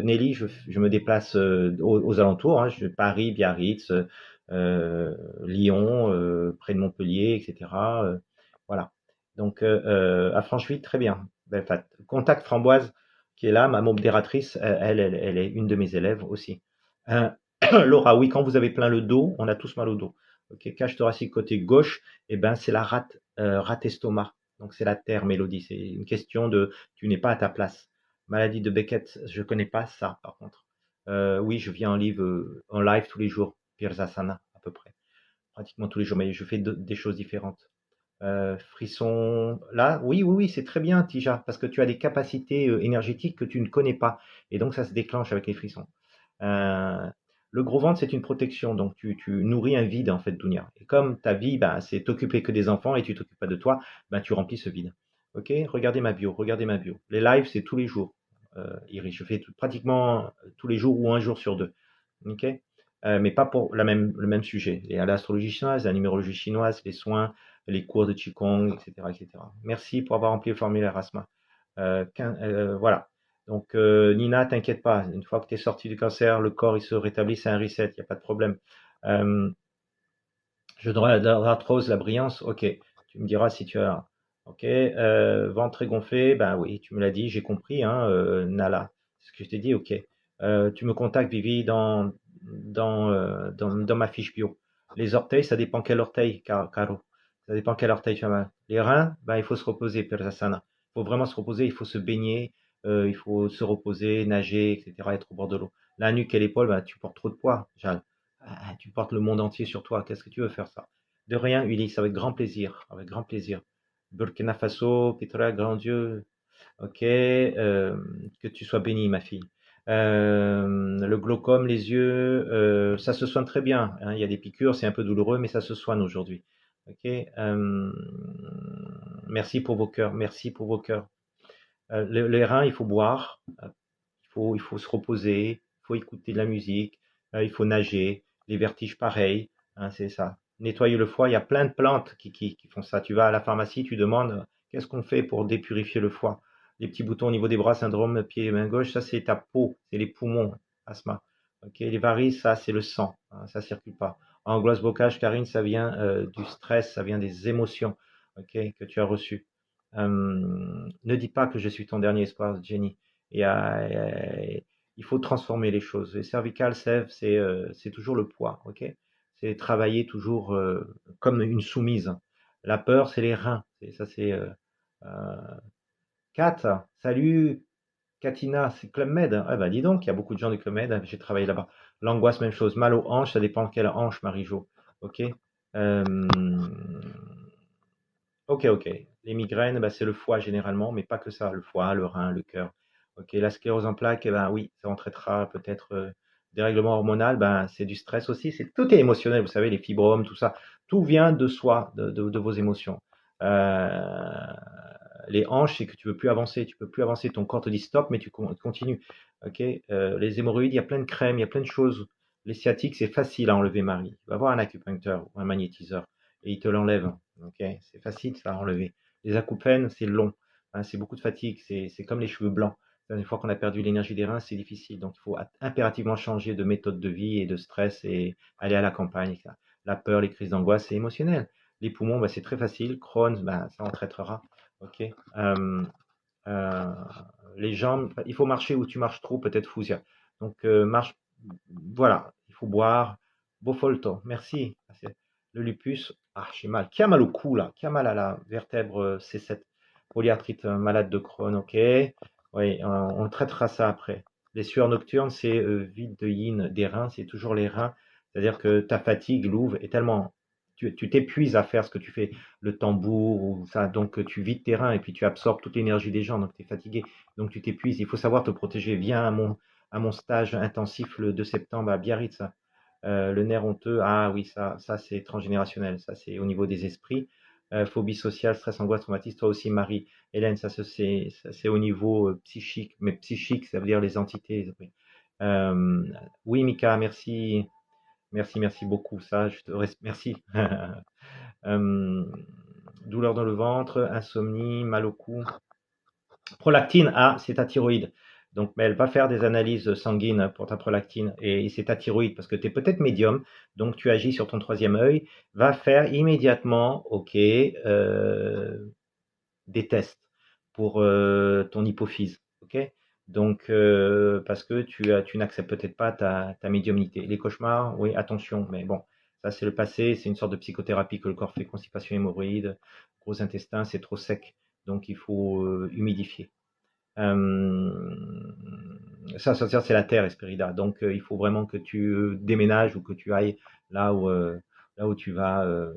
Speaker 1: Nelly, je me déplace aux alentours, hein, Paris, Biarritz, Lyon, près de Montpellier, etc. Voilà. Donc à Francheville, très bien. Ben, enfin, contact Framboise, qui est là, ma modératrice, elle est une de mes élèves aussi. Euh, Laura, oui, quand vous avez plein le dos, on a tous mal au dos. Ok, cage thoracique côté gauche, et ben c'est la rate estomac. Donc c'est la terre, Mélodie. C'est une question de tu n'es pas à ta place. Maladie de Beckett, je connais pas ça par contre. Oui, je viens en live tous les jours, Pirzasana à peu près, pratiquement tous les jours, mais je fais des choses différentes. Frisson, là, oui, oui, oui, c'est très bien, Tija, parce que tu as des capacités énergétiques que tu ne connais pas, et donc ça se déclenche avec les frissons. Euh, le gros ventre, c'est une protection, donc tu nourris un vide en fait, Dounia. Et comme ta vie, ben, c'est t'occuper que des enfants et tu t'occupes pas de toi, ben, tu remplis ce vide. Ok, regardez ma bio, regardez ma bio. Les lives, c'est tous les jours. Iris, je fais pratiquement tous les jours ou un jour sur deux. Ok, mais pas pour le même sujet. Et à l'astrologie chinoise, la numérologie chinoise, les soins, les cours de Qigong, etc., etc. Merci pour avoir rempli le formulaire, Asma. Voilà. Donc, Nina, t'inquiète pas. Une fois que tu es sorti du cancer, le corps il se rétablit, c'est un reset, il n'y a pas de problème. Euh, je donnerai l'arthrose, la brillance. Ok. Tu me diras si tu as. Ok. Ventre très gonflé. Ben oui, tu me l'as dit, j'ai compris. Hein, Nala, c'est ce que je t'ai dit. Ok. Tu me contactes, Vivi, dans ma fiche bio. Les orteils, ça dépend quel orteil, Caro. Ça dépend quel orteil tu as mal. Les reins, ben, il faut se reposer, Persasana. Il faut vraiment se reposer, il faut se baigner, il faut se reposer, nager, etc., être au bord de l'eau. La nuque et l'épaule, ben, tu portes trop de poids, Jal. Tu portes le monde entier sur toi. Qu'est-ce que tu veux faire ça? De rien, Ulysse, avec grand plaisir. Avec grand plaisir. Burkina Faso, Petra, grand Dieu. Ok, que tu sois bénie, ma fille. Le glaucome, les yeux, ça se soigne très bien. Hein. Il y a des piqûres, c'est un peu douloureux, mais ça se soigne aujourd'hui. Ok, merci pour vos cœurs. Merci pour vos cœurs. Les reins, il faut boire, il faut se reposer, il faut écouter de la musique, il faut nager, les vertiges pareil, hein, c'est ça. Nettoyer le foie, il y a plein de plantes qui font ça. Tu vas à la pharmacie, tu demandes qu'est-ce qu'on fait pour dépurifier le foie. Les petits boutons au niveau des bras, syndrome pied et main gauche, ça c'est ta peau, c'est les poumons, asthma. Ok, les varices, ça c'est le sang, hein, ça circule pas. Angoisse, bocage, Karine, ça vient du stress, ça vient des émotions, ok, que tu as reçues. Ne dis pas que je suis ton dernier espoir, Jenny. Il faut transformer les choses. Les cervicales, c'est toujours le poids, ok? C'est travailler toujours comme une soumise. La peur, c'est les reins. Ça, c'est euh, Kat. Salut, Katina, c'est Club Med. Ah bah dis donc, il y a beaucoup de gens du Club Med. J'ai travaillé là-bas. L'angoisse, même chose. Mal aux hanches, ça dépend de quelle hanche, Marie-Jo. Ok? Euh, Ok, ok. Les migraines, bah, c'est le foie généralement, mais pas que ça. Le foie, le rein, le cœur. Ok, la sclérose en plaques, eh ben oui, ça on traitera peut-être dérèglement hormonal, ben c'est du stress aussi. Tout est émotionnel, vous savez, les fibromes, tout ça. Tout vient de soi, de vos émotions. Euh, les hanches, c'est que tu veux plus avancer, tu peux plus avancer. Ton corps te dit stop, mais tu continues. Ok, les hémorroïdes, il y a plein de crèmes, il y a plein de choses. Les sciatiques, c'est facile à enlever, Marie. Va voir un acupuncteur ou un magnétiseur et il te l'enlève. Ok, c'est facile ça à enlever. Les acouphènes, c'est long, hein, c'est beaucoup de fatigue, c'est comme les cheveux blancs. Une fois qu'on a perdu l'énergie des reins, c'est difficile. Donc il faut impérativement changer de méthode de vie et de stress et aller à la campagne. La peur, les crises d'angoisse, c'est émotionnel. Les poumons, bah, c'est très facile. Crohn, bah, ça on traitera. Ok. Euh, euh, les jambes, il faut marcher où tu marches trop, peut-être Fousia. Donc marche, voilà, il faut boire. Bofolto, merci. Le lupus, ah, j'ai mal. Qui a mal au cou là? Qui a mal à la vertèbre C7? Polyarthrite, malade de Crohn, ok. Oui, on traitera ça après. Les sueurs nocturnes, c'est vide de yin des reins, c'est toujours les reins. C'est-à-dire que ta fatigue, Louve, est tellement. Tu t'épuises à faire ce que tu fais, le tambour ou ça, donc tu vides tes reins et puis tu absorbes toute l'énergie des gens, donc tu es fatigué, donc tu t'épuises. Il faut savoir te protéger. Viens à mon stage intensif le 2 septembre à Biarritz. Le nerf honteux, ah oui, ça c'est transgénérationnel, ça c'est au niveau des esprits. Phobie sociale, stress, angoisse, traumatisme, toi aussi Marie, Hélène, ça, c'est au niveau psychique, mais psychique, ça veut dire les entités. Oui, oui Mika, merci, merci, merci beaucoup, ça, merci. Euh, Douleur dans le ventre, insomnie, mal au cou. Prolactine, ah, c'est ta thyroïde. Donc, mais elle va faire des analyses sanguines pour ta prolactine et c'est ta thyroïde parce que tu es peut-être médium, donc tu agis sur ton troisième œil. Va faire immédiatement, ok, des tests pour ton hypophyse, ok. Donc, parce que tu n'acceptes peut-être pas ta médiumnité. Les cauchemars, oui, attention, mais bon, ça c'est le passé, c'est une sorte de psychothérapie que le corps fait, constipation hémorroïde, gros intestin, c'est trop sec, donc il faut humidifier. Ça, c'est la terre, Espérida. Donc, il faut vraiment que tu déménages ou que tu ailles là où tu vas. Euh,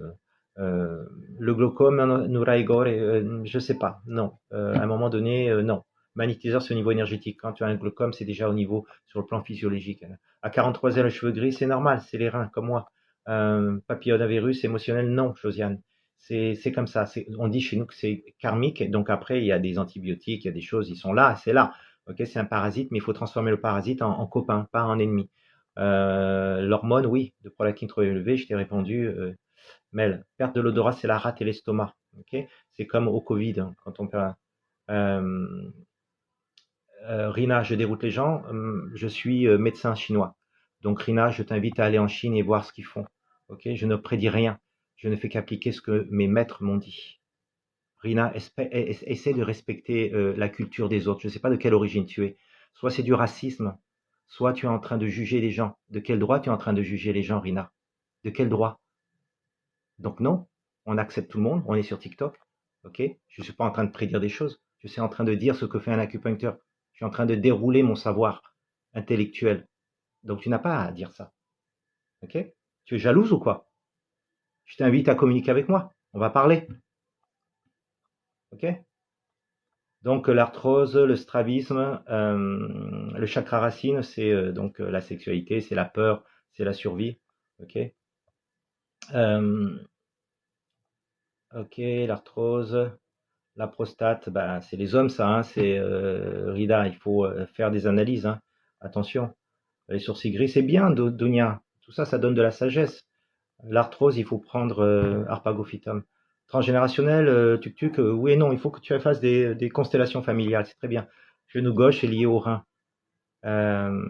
Speaker 1: le glaucome, Nouraïgor, je sais pas. Non. À un moment donné, non. Magnétiseur, c'est au niveau énergétique. Quand tu as un glaucome, c'est déjà au niveau sur le plan physiologique. À 43 ans, le cheveu gris, c'est normal. C'est les reins, comme moi. Papillomavirus émotionnel, non, Josiane. C'est comme ça. On dit chez nous que c'est karmique. Et donc après, il y a des antibiotiques, il y a des choses, ils sont là, c'est là. Ok, c'est un parasite, mais il faut transformer le parasite en copain, pas en ennemi. L'hormone, oui, de prolactine trop élevée, je t'ai répondu. Mel, perte de l'odorat, c'est la rate et l'estomac. Ok, c'est comme au Covid, hein, quand on perd. Euh, Rina, je déroute les gens. Je suis médecin chinois. Donc Rina, je t'invite à aller en Chine et voir ce qu'ils font. Ok, je ne prédis rien. Je ne fais qu'appliquer ce que mes maîtres m'ont dit. Rina, essaie de respecter la culture des autres. Je ne sais pas de quelle origine tu es. Soit c'est du racisme, soit tu es en train de juger les gens. De quel droit tu es en train de juger les gens, Rina? De quel droit? Donc non, on accepte tout le monde. On est sur TikTok. Ok? Je ne suis pas en train de prédire des choses. Je suis en train de dire ce que fait un acupuncteur. Je suis en train de dérouler mon savoir intellectuel. Donc tu n'as pas à dire ça. Ok? Tu es jalouse ou quoi? Je t'invite à communiquer avec moi. On va parler. Ok? Donc l'arthrose, le strabisme, le chakra racine, c'est donc la sexualité, c'est la peur, c'est la survie. Ok. Euh, ok, l'arthrose, la prostate, bah, c'est les hommes ça. Hein, c'est Rida, il faut faire des analyses. Hein, attention. Les sourcils gris, c'est bien, Donia. Tout ça, ça donne de la sagesse. L'arthrose, il faut prendre Arpagophytum. Transgénérationnel, tuk-tuk, oui et non, il faut que tu fasses des constellations familiales, c'est très bien. Genou gauche est lié au rein. Euh,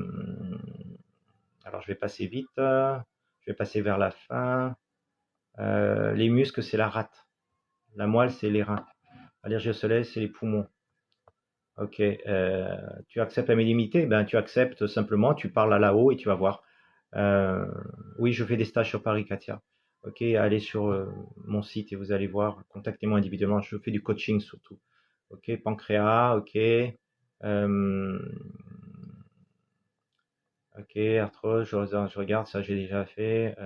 Speaker 1: alors, je vais passer vite. Je vais passer vers la fin. Les muscles, c'est la rate. La moelle, c'est les reins. Allergie au soleil, c'est les poumons. Ok. Tu acceptes la médiumnité? Ben, tu acceptes simplement, tu parles à là-haut et tu vas voir. Euh, oui, je fais des stages sur Paris, Katia. Ok, allez sur mon site et vous allez voir. Contactez-moi individuellement. Je fais du coaching surtout. Ok, pancréas. Ok. Euh, ok, arthrose. Je regarde ça, j'ai déjà fait.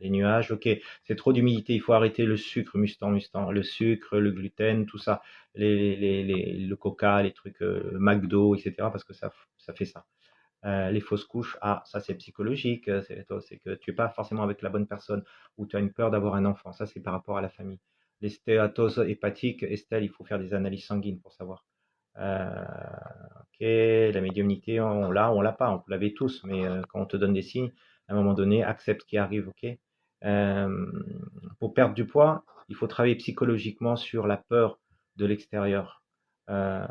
Speaker 1: Les nuages. Ok, c'est trop d'humidité. Il faut arrêter le sucre, Mustang, le sucre, le gluten, tout ça, le coca, les trucs McDo, etc. Parce que ça fait ça. Les fausses couches, ah, ça c'est psychologique, c'est que tu es pas forcément avec la bonne personne ou tu as une peur d'avoir un enfant. Ça, c'est par rapport à la famille. Les stéatoses hépatiques, Estelle, il faut faire des analyses sanguines pour savoir. Euh, ok, la médiumnité, on l'a pas, on l'avait tous, mais quand on te donne des signes, à un moment donné, accepte ce qui arrive, ok. Euh, pour perdre du poids, il faut travailler psychologiquement sur la peur de l'extérieur. Euh,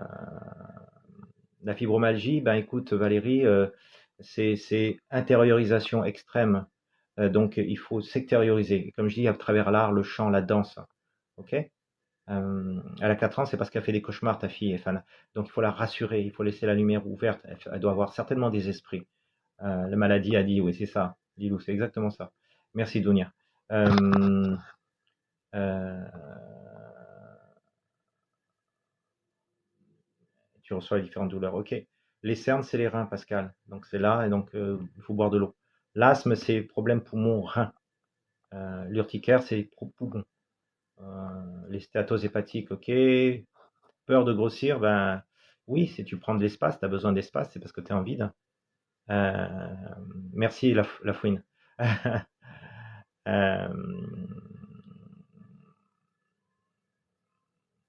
Speaker 1: la fibromyalgie, ben écoute Valérie, c'est intériorisation extrême. Donc il faut s'extérioriser. Comme je dis, à travers l'art, le chant, la danse. Ok. Elle a 4 ans, c'est parce qu'elle fait des cauchemars, ta fille, Efana. Donc il faut la rassurer, il faut laisser la lumière ouverte. Elle doit avoir certainement des esprits. La maladie a dit, oui, c'est ça, Lilou, c'est exactement ça. Merci, Dounia. Euh, euh, Tu reçois les différentes douleurs. Ok. Les cernes, c'est les reins, Pascal. Donc c'est là, et donc il faut boire de l'eau. L'asthme, c'est problème poumon-rein. L'urticaire, c'est poumon. Les stéatoses hépatiques, ok. Peur de grossir, ben, Oui, si tu prends de l'espace, tu as besoin d'espace, c'est parce que tu es en vide. Euh, merci la fouine. Euh,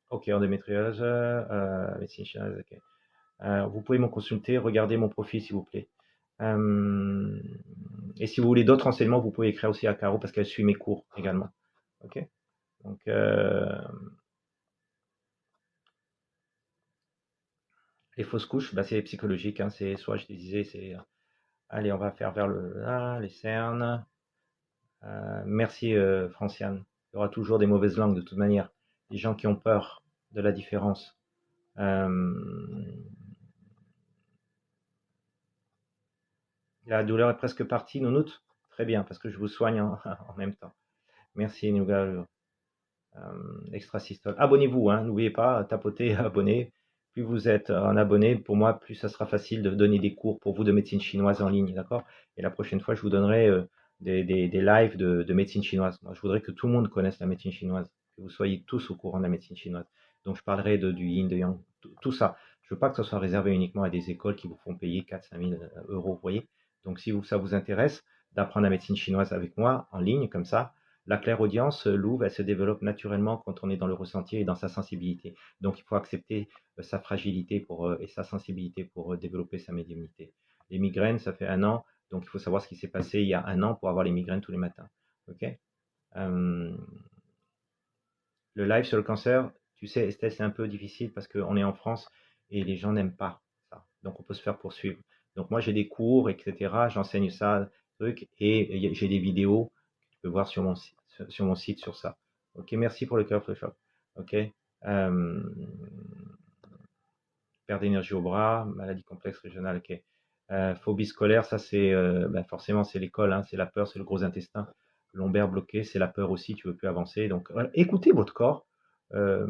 Speaker 1: ok, endométriose, médecine chinoise, ok. Vous pouvez me consulter, regardez mon profil s'il vous plaît. Euh, et si vous voulez d'autres renseignements, vous pouvez écrire aussi à Caro parce qu'elle suit mes cours également. Ok. Donc, les fausses couches, bah, c'est psychologique. Hein, c'est soit je te disais, c'est allez, on va faire vers le là, les cernes. Merci Franciane. Il y aura toujours des mauvaises langues de toute manière. Des gens qui ont peur de la différence. Euh, la douleur est presque partie, Nounoute. Très bien, parce que je vous soigne en même temps. Merci Nougat. Extrasystole. Abonnez-vous, hein, n'oubliez pas, tapotez, abonnez. Plus vous êtes un abonné, pour moi, plus ça sera facile de donner des cours pour vous de médecine chinoise en ligne, d'accord? Et la prochaine fois, je vous donnerai des lives de médecine chinoise. Moi, je voudrais que tout le monde connaisse la médecine chinoise, que vous soyez tous au courant de la médecine chinoise. Donc, je parlerai du yin, de yang, tout ça. Je veux pas que ce soit réservé uniquement à des écoles qui vous font payer 4-5 000 euros, vous voyez? Donc, si ça vous intéresse d'apprendre la médecine chinoise avec moi en ligne, comme ça, la clairaudience, l'ouve, elle se développe naturellement quand on est dans le ressenti et dans sa sensibilité. Donc, il faut accepter sa fragilité et sa sensibilité pour développer sa médiumnité. Les migraines, ça fait 1 an, donc il faut savoir ce qui s'est passé il y a 1 an pour avoir les migraines tous les matins. Ok. Le live sur le cancer, tu sais, Estelle, c'est un peu difficile parce qu'on est en France et les gens n'aiment pas ça. Donc, on peut se faire poursuivre. Donc, moi, j'ai des cours, etc. J'enseigne ça, truc, et j'ai des vidéos que tu peux voir sur mon site sur ça. Ok, merci pour le cœur Photoshop. Ok. Euh, perte d'énergie au bras, maladie complexe régionale. Ok. Phobie scolaire, ça c'est forcément c'est l'école, hein, c'est la peur, c'est le gros intestin. Lombaire bloqué, c'est la peur aussi, tu veux plus avancer. Donc voilà, écoutez votre corps. Euh,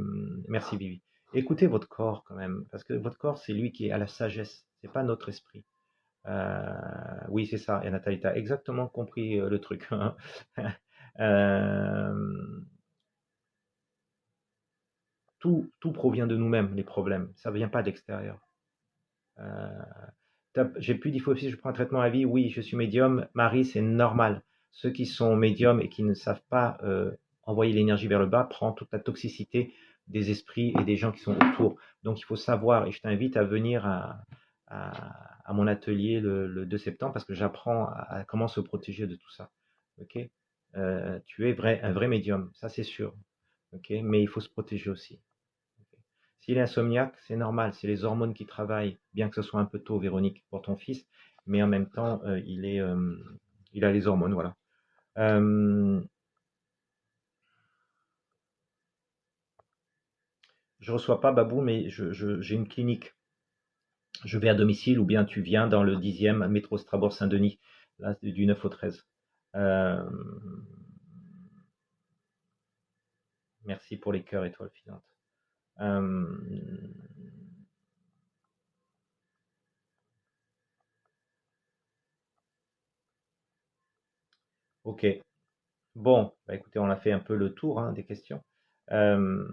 Speaker 1: merci Bibi. Écoutez votre corps quand même, parce que votre corps c'est lui qui est à la sagesse, c'est pas notre esprit. Oui, c'est ça. Et Nathalie, tu as exactement compris le truc. Euh, tout provient de nous-mêmes, les problèmes. Ça ne vient pas d'extérieur. Euh, j'ai plus d'hypophyse, je prends un traitement à vie. Oui, je suis médium. Marie, c'est normal. Ceux qui sont médiums et qui ne savent pas envoyer l'énergie vers le bas prennent toute la toxicité des esprits et des gens qui sont autour. Donc, il faut savoir, et je t'invite à venir à mon atelier le 2 septembre parce que j'apprends à comment se protéger de tout ça. Ok. Tu es un vrai médium, ça c'est sûr. Ok. Mais il faut se protéger aussi. S'il est insomniaque, c'est normal, c'est les hormones qui travaillent, bien que ce soit un peu tôt, Véronique, pour ton fils, mais en même temps, il a les hormones, voilà. Euh, je reçois pas Babou, mais j'ai une clinique. Je vais à domicile ou bien tu viens dans le 10e métro Strasbourg Saint-Denis, là, du 9 au 13. Euh, merci pour les cœurs étoiles filantes. Euh, ok, bon, bah écoutez, on a fait un peu le tour hein, des questions. Euh,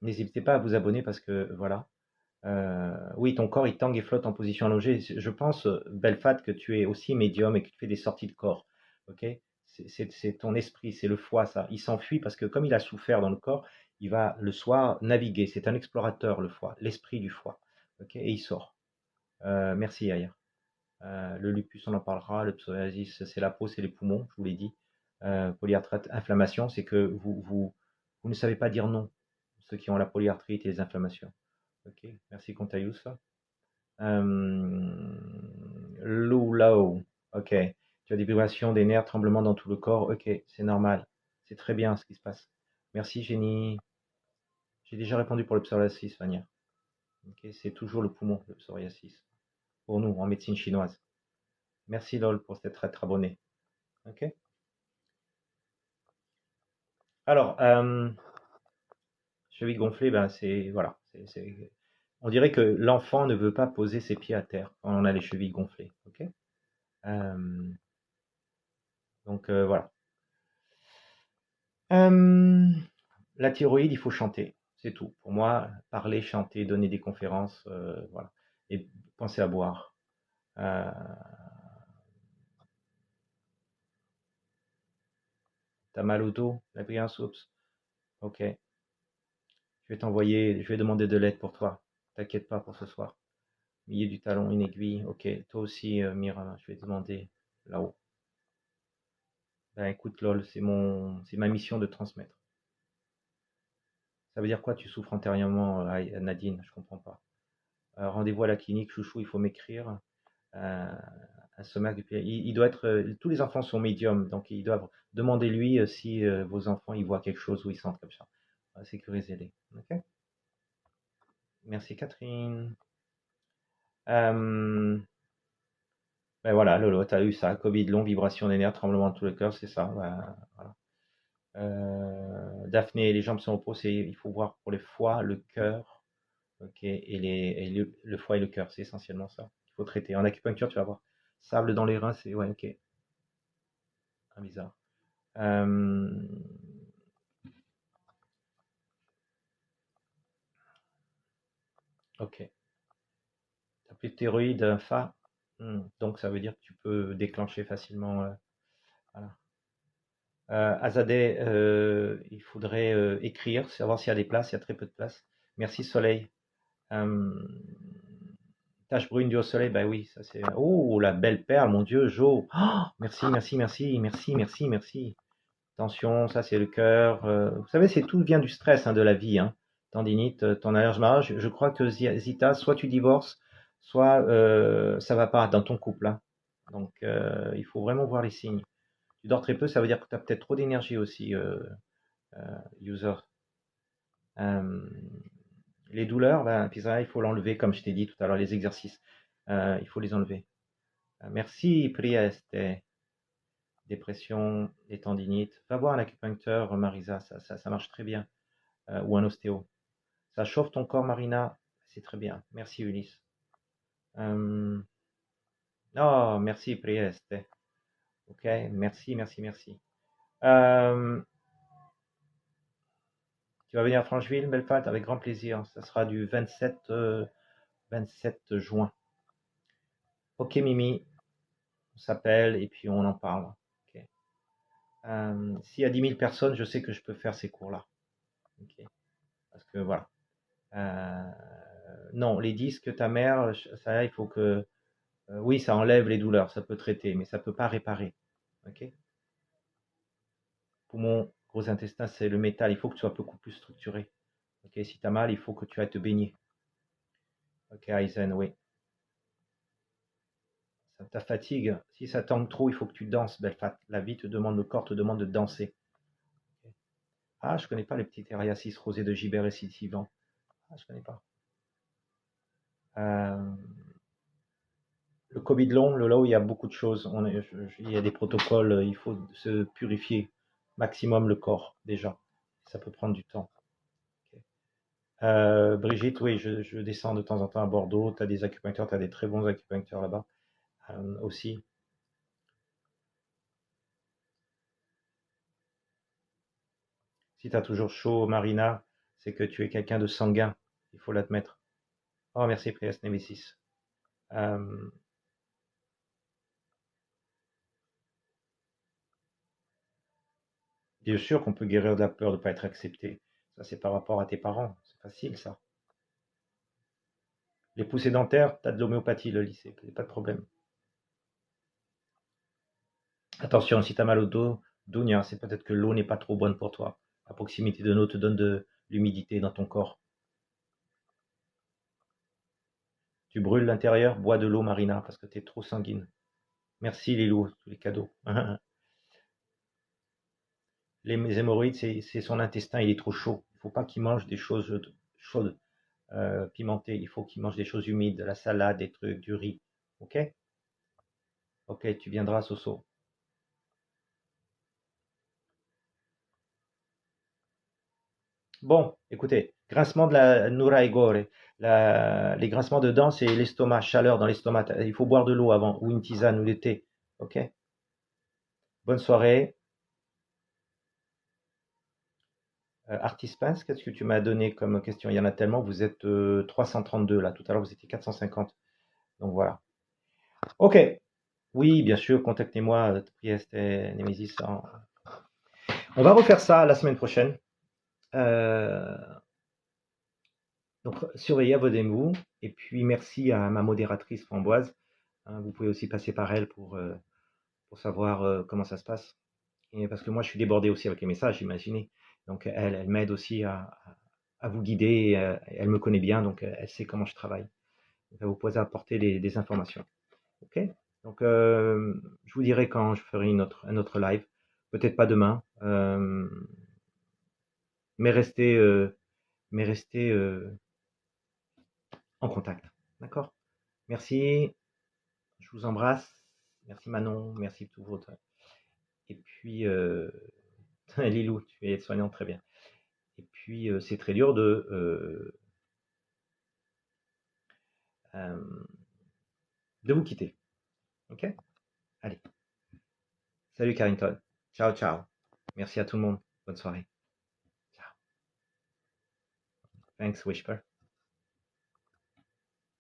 Speaker 1: n'hésitez pas à vous abonner parce que voilà. Oui, ton corps il tangue et flotte en position allongée. Je pense, Belfat, que tu es aussi médium et que tu fais des sorties de corps. Ok. C'est ton esprit, c'est le foie, ça. Il s'enfuit parce que comme il a souffert dans le corps, il va le soir naviguer. C'est un explorateur, le foie, l'esprit du foie. Ok. Et il sort. Merci, Yaya. Le lupus, on en parlera. Le psoriasis, c'est la peau, c'est les poumons, je vous l'ai dit. Polyarthrite, inflammation, c'est que vous ne savez pas dire non. Ceux qui ont la polyarthrite et les inflammations. Ok, merci Contagious. Low, low. Ok, tu as des vibrations, des nerfs, tremblements dans tout le corps. Ok, c'est normal. C'est très bien ce qui se passe. Merci Jenny. J'ai déjà répondu pour le psoriasis, Vania. Ok, c'est toujours le poumon, le psoriasis. Pour nous, en médecine chinoise. Merci Lol pour cette être abonné. Ok. Alors, cheville gonflée, ben c'est voilà. On dirait que l'enfant ne veut pas poser ses pieds à terre quand on a les chevilles gonflées. Ok. Euh, donc voilà. La thyroïde, il faut chanter. C'est tout. Pour moi, parler, chanter, donner des conférences, voilà. Et pensez à boire. Euh, T'as mal au dos? La brillance soups. Ok. Je vais demander de l'aide pour toi. T'inquiète pas pour ce soir. Milieu du talon, une aiguille. Ok. Toi aussi, Mira, je vais te demander là-haut. Ben écoute, lol, c'est ma mission de transmettre. Ça veut dire quoi, tu souffres antérieurement, Nadine? Je comprends pas. Rendez-vous à la clinique, chouchou, il faut m'écrire. Euh, un sommeil, il doit être. Tous les enfants sont médiums, donc ils doivent demander lui si vos enfants ils voient quelque chose ou ils sentent comme ça. Sécurisez-les. Ok. Merci Catherine. Euh, ben voilà, Lolo, tu as eu ça. Covid long, vibration des nerfs, tremblement de tout le cœur, c'est ça. Ben, voilà. Daphné, les jambes sont au pot, il faut voir pour les foies, le cœur, ok, le foie et le cœur, c'est essentiellement ça. Il faut traiter. En acupuncture, tu vas voir. Sable dans les reins, c'est ouais, ok. Ah, bizarre. Euh, ok. T'as plus de thyroïde, Fa. Donc ça veut dire que tu peux déclencher facilement. Voilà. Azadeh, il faudrait écrire, savoir s'il y a des places. Il y a très peu de places. Merci Soleil. Euh, Tache brune due au soleil, bah oui, ça c'est. Oh, la belle perle, mon Dieu, Jo. Oh, merci, merci, merci, merci, merci, merci. Attention, ça c'est le cœur. Vous savez, c'est tout vient du stress hein, de la vie. Hein. Tendinite, ton allergie mariage. Je crois que Zita, soit tu divorces, soit ça va pas dans ton couple. Hein. Donc, il faut vraiment voir les signes. Tu dors très peu, ça veut dire que tu as peut-être trop d'énergie aussi, user. Euh, les douleurs, ben, puis ça, il faut l'enlever, comme je t'ai dit tout à l'heure, les exercices. Il faut les enlever. Merci, Prieste. Dépression, les tendinites. Va voir un acupuncteur, Marisa, ça marche très bien. Ou un ostéo. Ça chauffe ton corps, Marina. C'est très bien. Merci, Ulysse. Euh, oh, merci, Prieste. Ok, merci, merci, merci. Euh, tu vas venir à Francheville, Belfast, avec grand plaisir. Ça sera du 27 juin. Ok, Mimi, on s'appelle et puis on en parle. Ok. S'il y a 10 000 personnes, je sais que je peux faire ces cours-là. Ok. Parce que voilà. Euh, non, les disques, ta mère, ça, il faut que. Oui, ça enlève les douleurs, ça peut traiter, mais ça peut pas réparer. Ok. Poumon, gros intestin, c'est le métal. Il faut que tu sois beaucoup plus structuré. Ok. Si tu as mal, il faut que tu ailles te baigner. Ok, Aizen, oui. Ça ta fatigue. Si ça tangue trop, il faut que tu danses, belle fat. La vie te demande, le corps te demande de danser. Ok. Ah, je connais pas les petits thériasis rosés de Gibert et Sylvain. Ah, je connais pas. Euh, le Covid long, là où il y a beaucoup de choses, il y a des protocoles, il faut se purifier maximum le corps déjà. Ça peut prendre du temps. Ok. Brigitte, oui, je descends de temps en temps à Bordeaux. Tu as des acupuncteurs, tu as des très bons acupuncteurs là-bas aussi. Si tu as toujours chaud, Marina, c'est que tu es quelqu'un de sanguin. Il faut l'admettre. Oh, merci, Priest Nemesis. Euh, Bien sûr qu'on peut guérir de la peur de ne pas être accepté. Ça, c'est par rapport à tes parents. C'est facile, ça. Les poussées dentaires, tu as de l'homéopathie, le lycée. Pas de problème. Attention, si tu as mal au dos, Dounia, c'est peut-être que l'eau n'est pas trop bonne pour toi. La proximité de l'eau te donne de l'humidité dans ton corps. Tu brûles l'intérieur, bois de l'eau, Marina, parce que tu es trop sanguine. Merci, Lilou, tous les cadeaux. Les hémorroïdes, c'est son intestin, il est trop chaud. Il ne faut pas qu'il mange des choses chaudes, pimentées. Il faut qu'il mange des choses humides, de la salade, des trucs, du riz. Ok? Ok, tu viendras, Soso. Bon, écoutez, grincement de la Nura Egore. Les grincements de dents, c'est l'estomac, chaleur dans l'estomac. Il faut boire de l'eau avant, ou une tisane, ou du thé. Ok? Bonne soirée. Artispence, qu'est-ce que tu m'as donné comme question? Il y en a tellement, vous êtes 332 là. Tout à l'heure, vous étiez 450. Donc voilà. Ok. Oui, bien sûr, contactez-moi, Trieste et Nemesis. On va refaire ça la semaine prochaine. Euh, Donc, surveillez à vos démos. Et puis, merci à ma modératrice Framboise. Hein, vous pouvez aussi passer par elle pour savoir comment ça se passe. Et parce que moi, je suis débordé aussi avec les messages, imaginez. Donc, elle m'aide aussi à vous guider. Elle me connaît bien, donc elle sait comment je travaille. Donc, elle vous pouvez apporter des informations. OK? Donc, je vous dirai quand je ferai un autre live. Peut-être pas demain, mais restez en contact. D'accord? Merci. Je vous embrasse. Merci Manon, merci pour tout votre. Et puis, Lilou, tu es soignant très bien. Et puis, c'est très dur euh, de vous quitter. Ok? Allez. Salut Carrington. Ciao, ciao. Merci à tout le monde. Bonne soirée. Ciao. Thanks, Whisper.